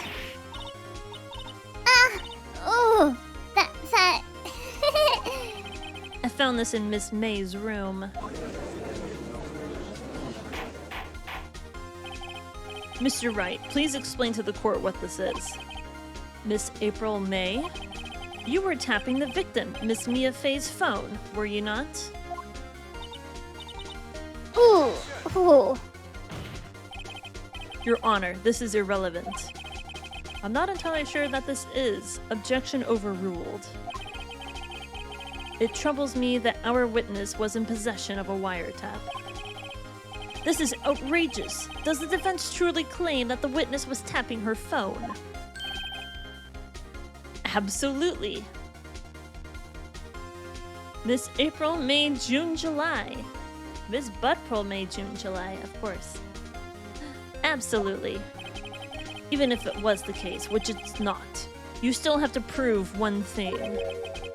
Oh, that. I found this in Miss May's room. Mr. Wright, please explain to the court what this is. Miss April May? You were tapping the victim, Miss Mia Fey's phone, were you not? Ooh. Your Honor, this is irrelevant. I'm not entirely sure that this is. Objection overruled. It troubles me that our witness was in possession of a wiretap. This is outrageous. Does the defense truly claim that the witness was tapping her phone? Absolutely. Miss April, May, June, July. Miss Buttpearl, May, June, July, of course. Absolutely. Even if it was the case, which it's not, you still have to prove one thing.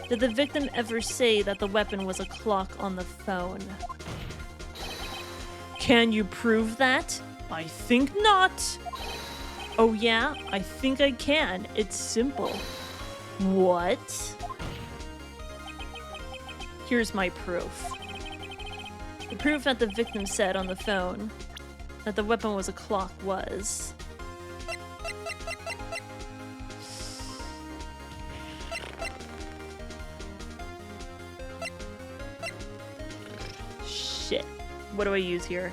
Did the victim ever say that the weapon was a clock on the phone? Can you prove that? I think not. Oh yeah, I think I can. It's simple. What? Here's my proof. The proof that the victim said on the phone that the weapon was a clock was... Shit. What do I use here?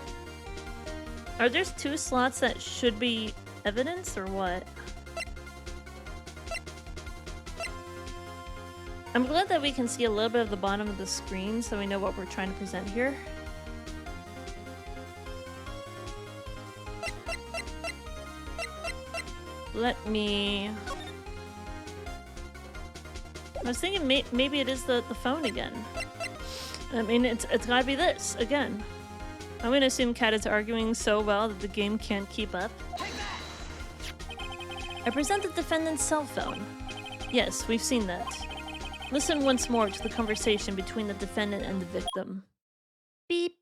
Are there two slots that should be evidence or what? I'm glad that we can see a little bit of the bottom of the screen so we know what we're trying to present here. Let me... I was thinking maybe it is the phone again. I mean, it's gotta be this, again. I'm gonna assume Cat is arguing so well that the game can't keep up. I present the defendant's cell phone. Yes, we've seen that. Listen once more to the conversation between the defendant and the victim. Beep.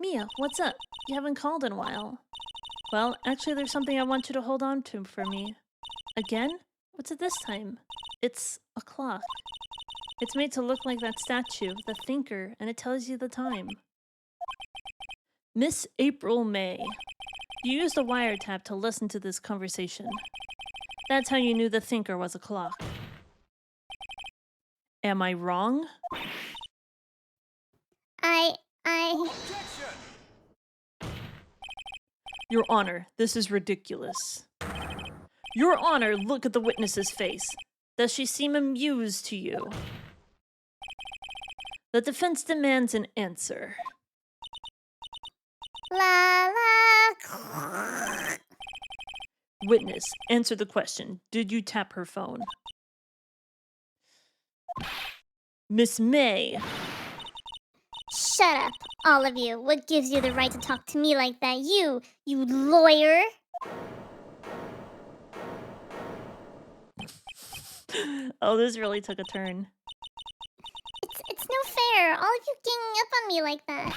Mia, what's up? You haven't called in a while. Well, actually there's something I want you to hold on to for me. Again? What's it this time? It's a clock. It's made to look like that statue, the thinker, and it tells you the time. Miss April May. You used a wiretap to listen to this conversation. That's how you knew the thinker was a clock. Am I wrong? Your Honor, this is ridiculous. Your Honor, look at the witness's face. Does she seem amused to you? The defense demands an answer. La la. Witness, answer the question. Did you tap her phone? Miss May. Shut up, all of you. What gives you the right to talk to me like that? You lawyer. Oh, this really took a turn. It's no fair. All of you ganging up on me like that.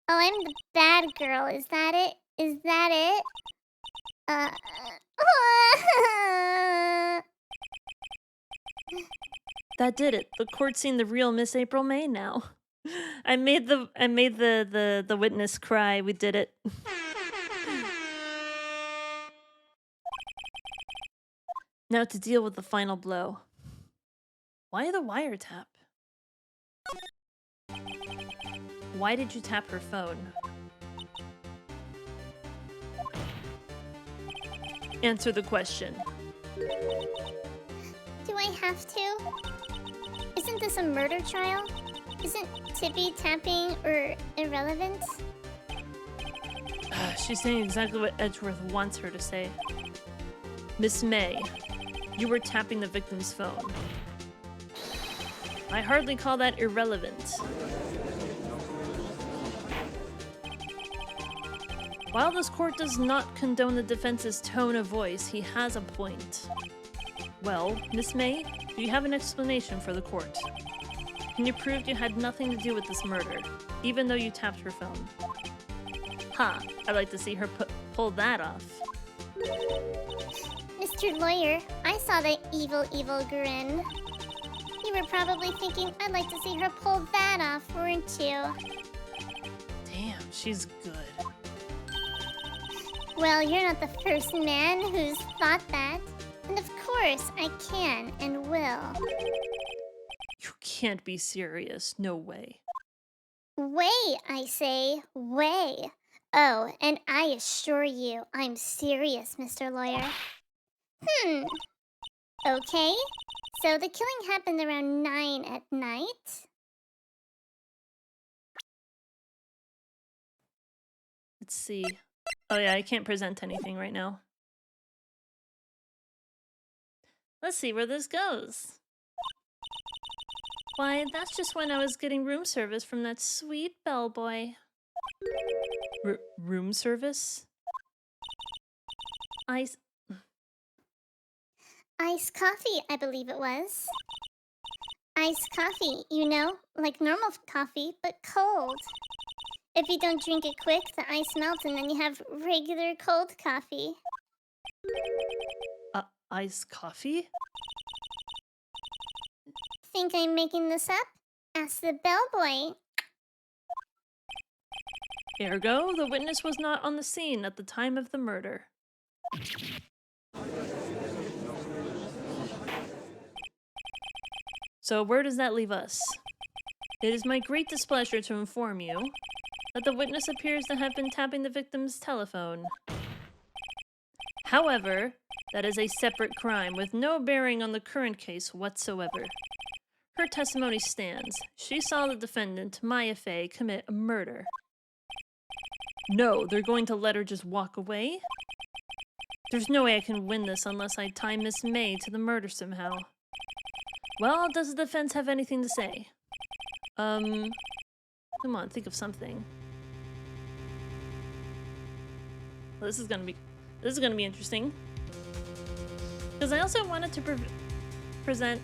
Oh, I'm the bad girl. Is that it? Is that it? That did it. The court's seen the real Miss April May now. I made the witness cry. We did it. Now to deal with the final blow. Why the wiretap? Why did you tap her phone? Answer the question. Do I have to? Isn't this a murder trial? Isn't tippy tapping or irrelevant? She's saying exactly what Edgeworth wants her to say. Miss May, you were tapping the victim's phone. I hardly call that irrelevant. While this court does not condone the defense's tone of voice, he has a point. Well, Miss May, do you have an explanation for the court? Can you prove you had nothing to do with this murder, even though you tapped her phone? Ha, I'd like to see her pull that off. Mr. Lawyer, I saw the evil grin. You were probably thinking I'd like to see her pull that off, weren't you? Damn, she's good. Well, you're not the first man who's thought that. And of course, I can and will. You can't be serious. No way. Way, I say, way. Oh, and I assure you, I'm serious, Mr. Lawyer. Okay, so the killing happened around 9 at night. Let's see. Oh yeah, I can't present anything right now. Let's see where this goes. Why, that's just when I was getting room service from that sweet bellboy. Room service? Iced coffee, I believe it was. Iced coffee, you know, like normal coffee, but cold. If you don't drink it quick, the ice melts and then you have regular cold coffee. Iced coffee? Think I'm making this up? Ask the bellboy. Ergo, the witness was not on the scene at the time of the murder. So where does that leave us? It is my great displeasure to inform you that the witness appears to have been tapping the victim's telephone. However, that is a separate crime with no bearing on the current case whatsoever. Her testimony stands. She saw the defendant, Maya Fey, commit a murder. No, they're going to let her just walk away? There's no way I can win this unless I tie Miss May to the murder somehow. Well, does the defense have anything to say? Come on, think of something. Well, this is gonna be interesting. Because I also wanted to present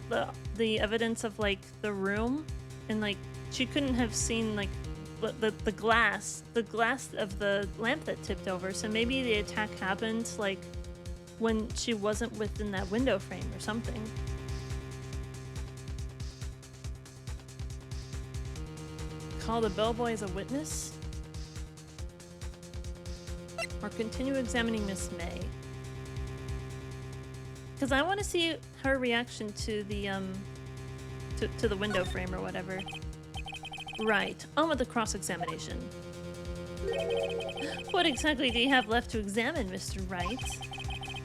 the evidence of like the room, and like she couldn't have seen like the glass of the lamp that tipped over. So maybe the attack happened like when she wasn't within that window frame or something. Call the bellboy as a witness? Or continue examining Miss May? Because I want to see her reaction to the to the window frame or whatever. Right, on with the cross-examination. What exactly do you have left to examine, Mr. Wright?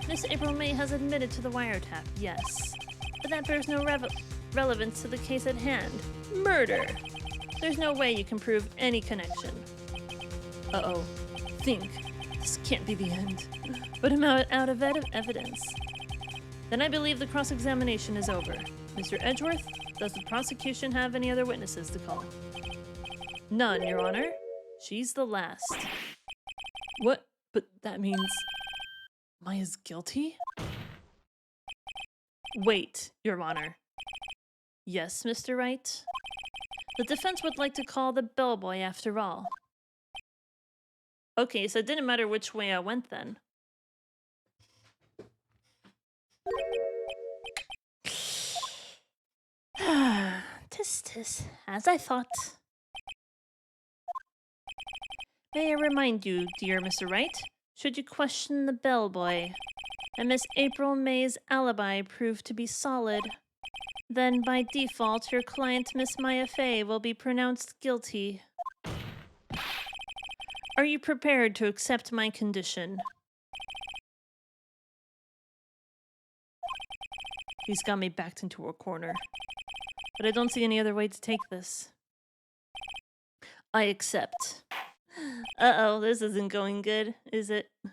Miss April May has admitted to the wiretap, yes. But that bears no relevance to the case at hand. Murder! There's no way you can prove any connection. Uh-oh. Think. This can't be the end. But I'm out of evidence. Then I believe the cross-examination is over. Mr. Edgeworth, does the prosecution have any other witnesses to call? None, Your Honor. She's the last. What? But that means Maya's guilty? Wait, Your Honor. Yes, Mr. Wright? The defense would like to call the bellboy after all. Okay, so it didn't matter which way I went then. Tis, as I thought. May I remind you, dear Mr. Wright, should you question the bellboy, and Miss April May's alibi prove to be solid, then by default your client, Miss Maya Fey, will be pronounced guilty. Are you prepared to accept my condition? He's got me backed into a corner. But I don't see any other way to take this. I accept. Uh-oh, this isn't going good, is it? The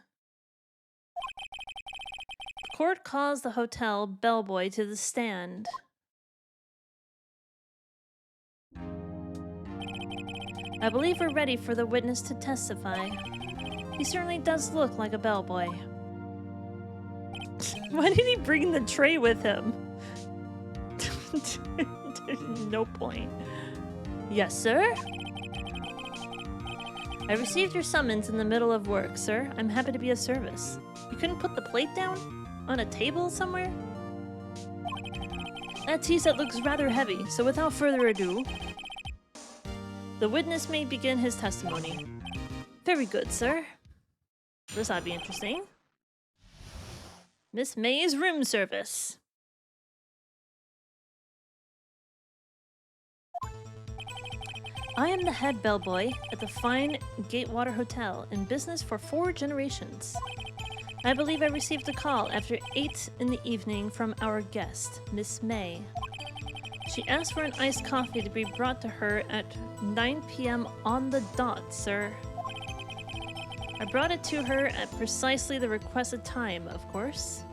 court calls the hotel bellboy to the stand. I believe we're ready for the witness to testify. He certainly does look like a bellboy. Why did he bring the tray with him? There's no point. Yes, sir? I received your summons in the middle of work, sir. I'm happy to be of service. You couldn't put the plate down? On a table somewhere? That tea set looks rather heavy, so without further ado, the witness may begin his testimony. Very good, sir. This ought to be interesting. Miss May's room service. I am the head bellboy at the fine Gatewater Hotel, in business for 4 generations. I believe I received a call after 8 in the evening from our guest, Miss May. She asked for an iced coffee to be brought to her at 9 p.m. on the dot, sir. I brought it to her at precisely the requested time, of course.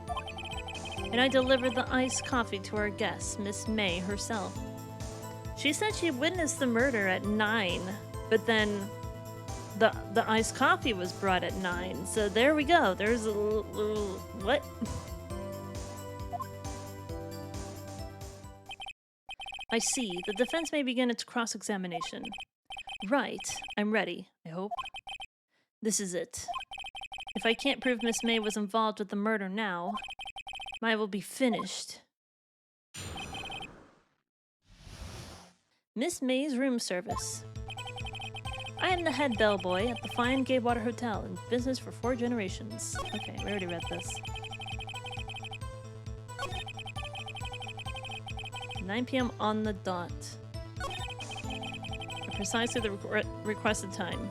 And I delivered the iced coffee to our guest, Miss May herself. She said she witnessed the murder at 9, but then the iced coffee was brought at 9. So there we go. There's a little what? I see. The defense may begin its cross-examination. Right. I'm ready, I hope. This is it. If I can't prove Miss May was involved with the murder now, I will be finished. Miss May's room service. I am the head bellboy at the fine Gatewater Hotel, in business for 4 generations. Okay, we already read this. 9 p.m. on the dot. At precisely the requested time.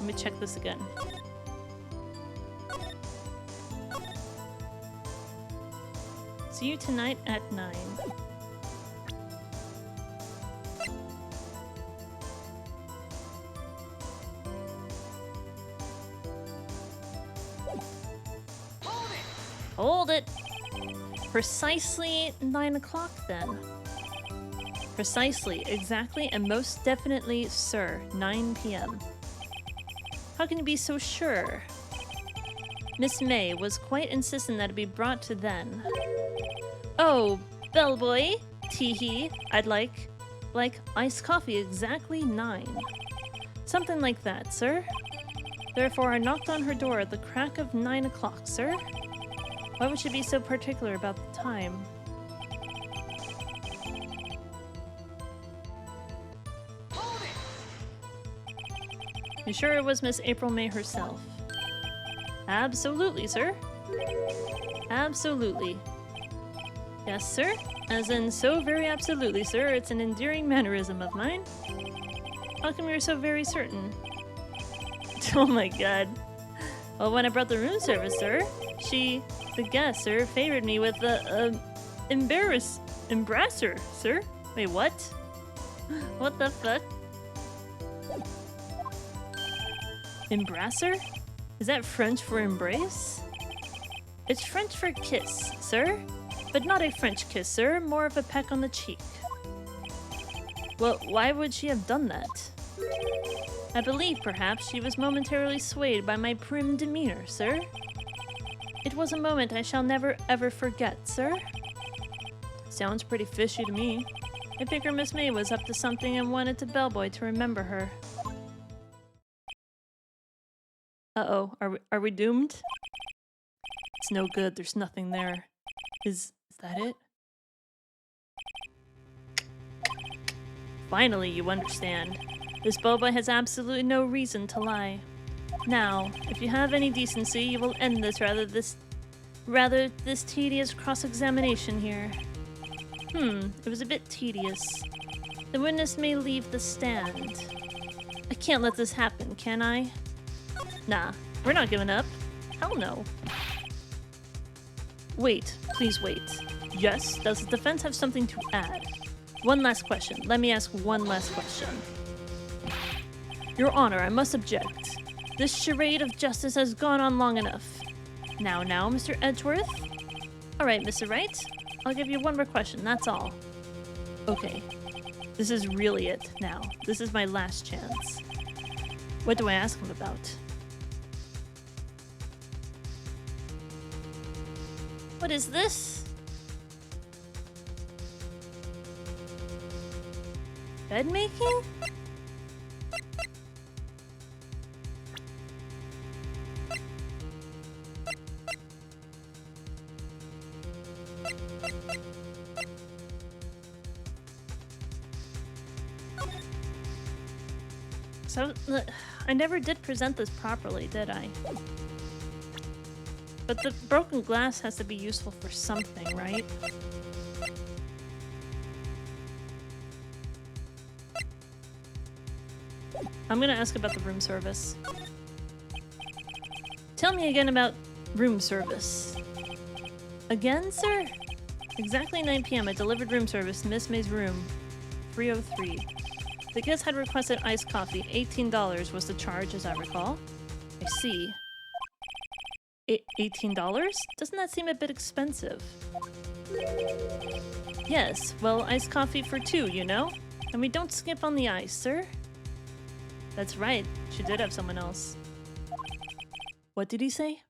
Let me check this again. See you tonight at 9. Hold it! Precisely 9 o'clock then. Precisely, exactly, and most definitely, sir, 9 p.m. How can you be so sure? Miss May was quite insistent that it be brought to then. Oh, bellboy, tee-hee, I'd like iced coffee exactly 9. Something like that, sir. Therefore, I knocked on her door at the crack of 9 o'clock, sir. Why would she be so particular about the time? You sure it was Miss April May herself? Absolutely, sir. Absolutely. Yes, sir. As in, so very absolutely, sir. It's an endearing mannerism of mine. How come you're so very certain? Oh my god. Well, when I brought the room service, sir, the guest, sir, favored me with the, embrasser, sir. Wait, what? What the fuck? Embrasser? Is that French for embrace? It's French for kiss, sir. But not a French kiss, sir. More of a peck on the cheek. Well, why would she have done that? I believe, perhaps, she was momentarily swayed by my prim demeanor, sir. It was a moment I shall never ever forget, sir. Sounds pretty fishy to me. I figure Miss May was up to something and wanted to bellboy to remember her. Uh-oh, are we doomed? It's no good, there's nothing there. Is that it? Finally, you understand. This bellboy has absolutely no reason to lie. Now, if you have any decency, you will end this this tedious cross-examination here. It was a bit tedious. The witness may leave the stand. I can't let this happen, can I? Nah, we're not giving up. Hell no. Wait, please wait. Yes, does the defense have something to add? One last question. Let me ask one last question. Your Honor, I must object. This charade of justice has gone on long enough. Now, Mr. Edgeworth? Alright, Mr. Wright. I'll give you one more question, that's all. Okay. This is really it now. This is my last chance. What do I ask him about? What is this? Bed making? So, I never did present this properly, did I? But the broken glass has to be useful for something, right? I'm gonna ask about the room service. Tell me again about room service. Again, sir? Exactly 9 p.m. I delivered room service to Miss May's room, 303. The guest had requested iced coffee. $18 was the charge, as I recall. I see. $18? Doesn't that seem a bit expensive? Yes, well, iced coffee for two, you know? And we don't skip on the ice, sir. That's right, she did have someone else. What did he say?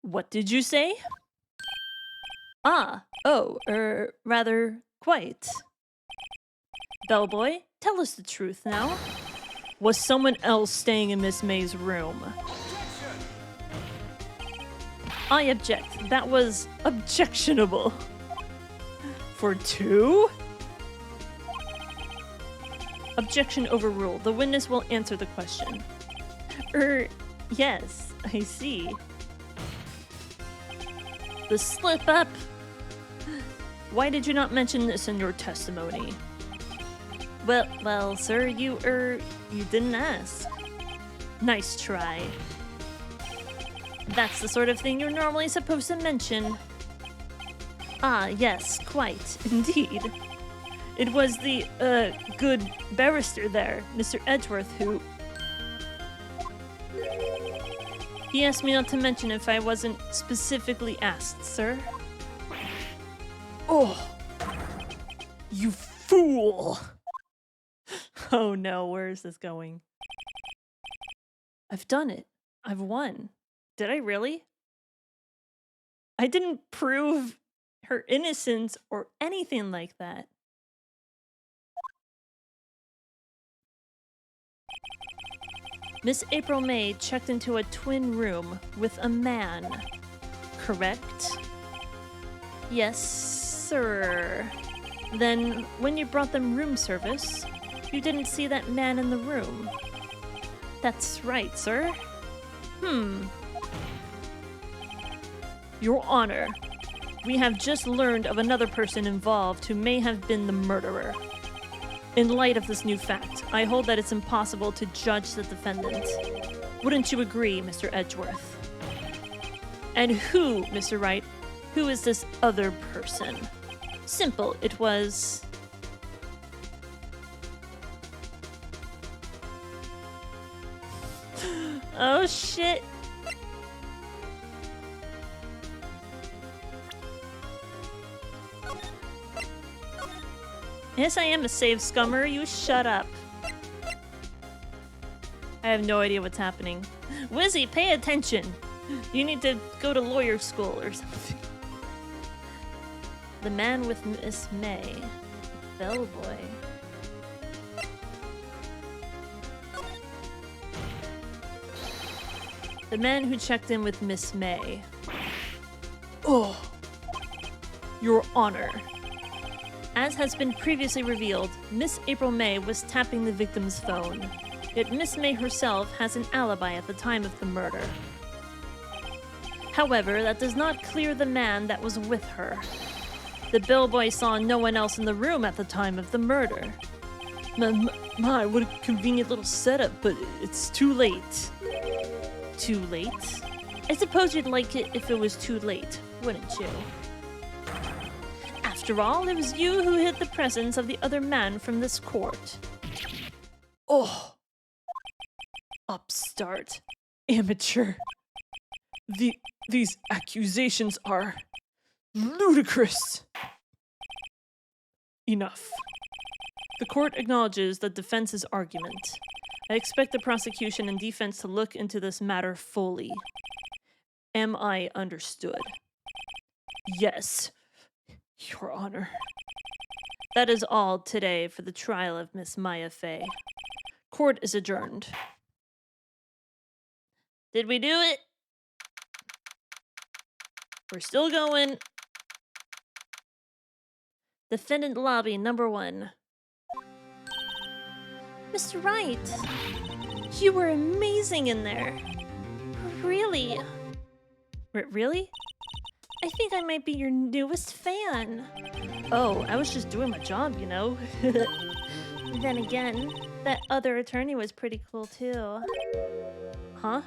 What did you say? Ah, oh, rather, quite. Bellboy, tell us the truth now. Was someone else staying in Miss May's room? I object. That was objectionable. For two? Objection overruled. The witness will answer the question. Yes, I see. The slip up. Why did you not mention this in your testimony? Well, sir, you didn't ask. Nice try. That's the sort of thing you're normally supposed to mention. Ah, yes, quite, indeed. It was the, good barrister there, Mr. Edgeworth, who... He asked me not to mention if I wasn't specifically asked, sir. Oh! You fool! Oh no, where is this going? I've done it. I've won. Did I really? I didn't prove her innocence or anything like that. Miss April May checked into a twin room with a man, correct? Yes, sir. Then, when you brought them room service, you didn't see that man in the room. That's right, sir. Your Honor, We have just learned of another person involved who may have been the murderer. In light of this new fact, I hold that it's impossible to judge the defendant. Wouldn't you agree, Mr. Edgeworth? And who, Mr. Wright, who is this other person? Simple, it was... Oh shit. Yes, I am a save scummer. You shut up. I have no idea what's happening. Wizzy, pay attention. You need to go to lawyer school or something. The man with Miss May. Bellboy. The man who checked in with Miss May. Oh, Your Honor. As has been previously revealed, Miss April May was tapping the victim's phone. Yet Miss May herself has an alibi at the time of the murder. However, that does not clear the man that was with her. The bellboy saw no one else in the room at the time of the murder. My, what a convenient little setup, but it's too late. Too late? I suppose you'd like it if it was too late, wouldn't you? After all, it was you who hid the presence of the other man from this court. Oh! Upstart. Amateur. These accusations are ludicrous. Enough. The court acknowledges the defense's argument. I expect the prosecution and defense to look into this matter fully. Am I understood? Yes, Your Honor. That is all today for the trial of Miss Maya Fey. Court is adjourned. Did we do it? We're still going. Defendant lobby number 1. Mr. Wright, you were amazing in there. Really? Really? I think I might be your newest fan. Oh, I was just doing my job, you know. Then again, that other attorney was pretty cool too. Huh?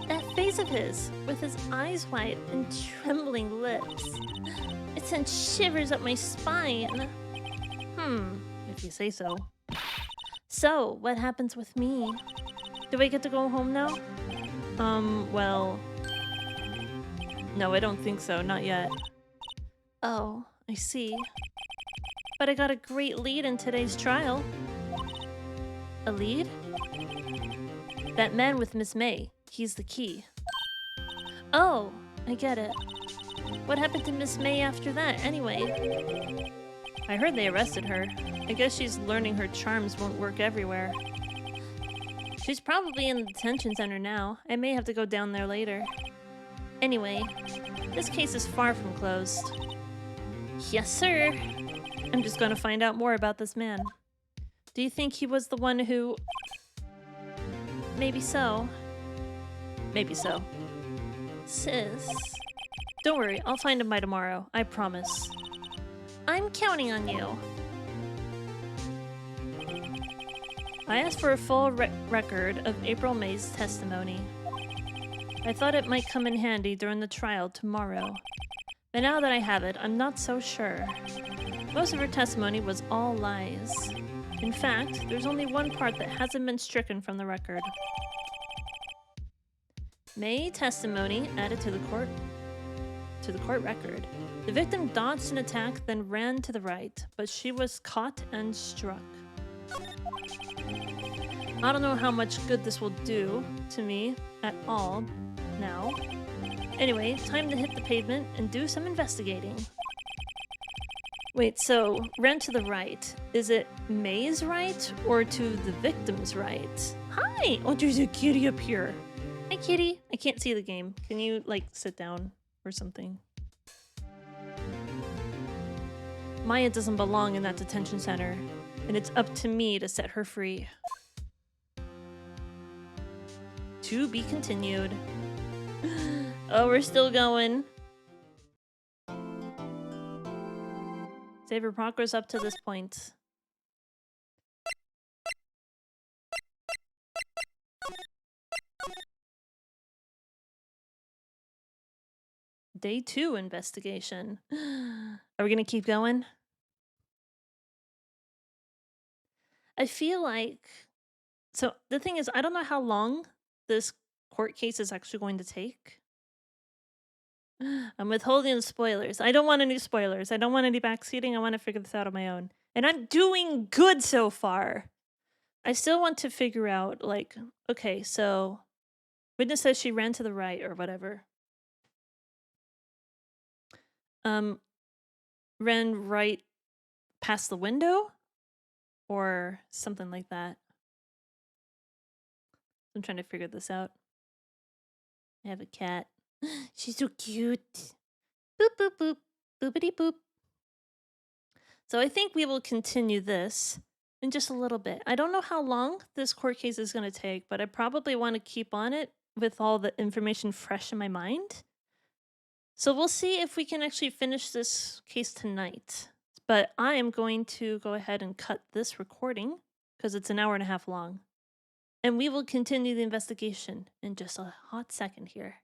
That face of his, with his eyes wide and trembling lips. It sent shivers up my spine. If you say so. So, what happens with me? Do I get to go home now? Well... No, I don't think so, not yet. Oh, I see. But I got a great lead in today's trial. A lead? That man with Miss May. He's the key. Oh, I get it. What happened to Miss May after that, anyway? I heard they arrested her. I guess she's learning her charms won't work everywhere. She's probably in the detention center now. I may have to go down there later. Anyway, this case is far from closed. Yes, sir. I'm just gonna find out more about this man. Do you think he was the one who... Maybe so. Maybe so. Sis. Don't worry, I'll find him by tomorrow. I promise. I'm counting on you. I asked for a full record of April May's testimony. I thought it might come in handy during the trial tomorrow. But now that I have it, I'm not so sure. Most of her testimony was all lies. In fact, there's only one part that hasn't been stricken from the record. May testimony added to the court record. The victim dodged an attack, then ran to the right, but she was caught and struck. I don't know how much good this will do to me at all now. Anyway, time to hit the pavement and do some investigating. Wait, so ran to the right. Is it May's right or to the victim's right? Hi! Oh, there's a kitty up here. Hi, kitty. I can't see the game. Can you, like, sit down or something? Maya doesn't belong in that detention center, and it's up to me to set her free. To be continued. Oh, we're still going. Save her progress up to this point. Day 2 investigation. Are we gonna keep going? I feel like... So the thing is, I don't know how long this court case is actually going to take. I'm withholding spoilers. I don't want any spoilers. I don't want any backseating. I want to figure this out on my own. And I'm doing good so far. I still want to figure out, like, okay, so witness says she ran to the right or whatever. Ran right past the window or something like that. I'm trying to figure this out. I have a cat. She's so cute. Boop, boop, boop. Boopity boop. So I think we will continue this in just a little bit. I don't know how long this court case is going to take, but I probably want to keep on it with all the information fresh in my mind. So we'll see if we can actually finish this case tonight. But I am going to go ahead and cut this recording because it's an hour and a half long. And we will continue the investigation in just a hot second here.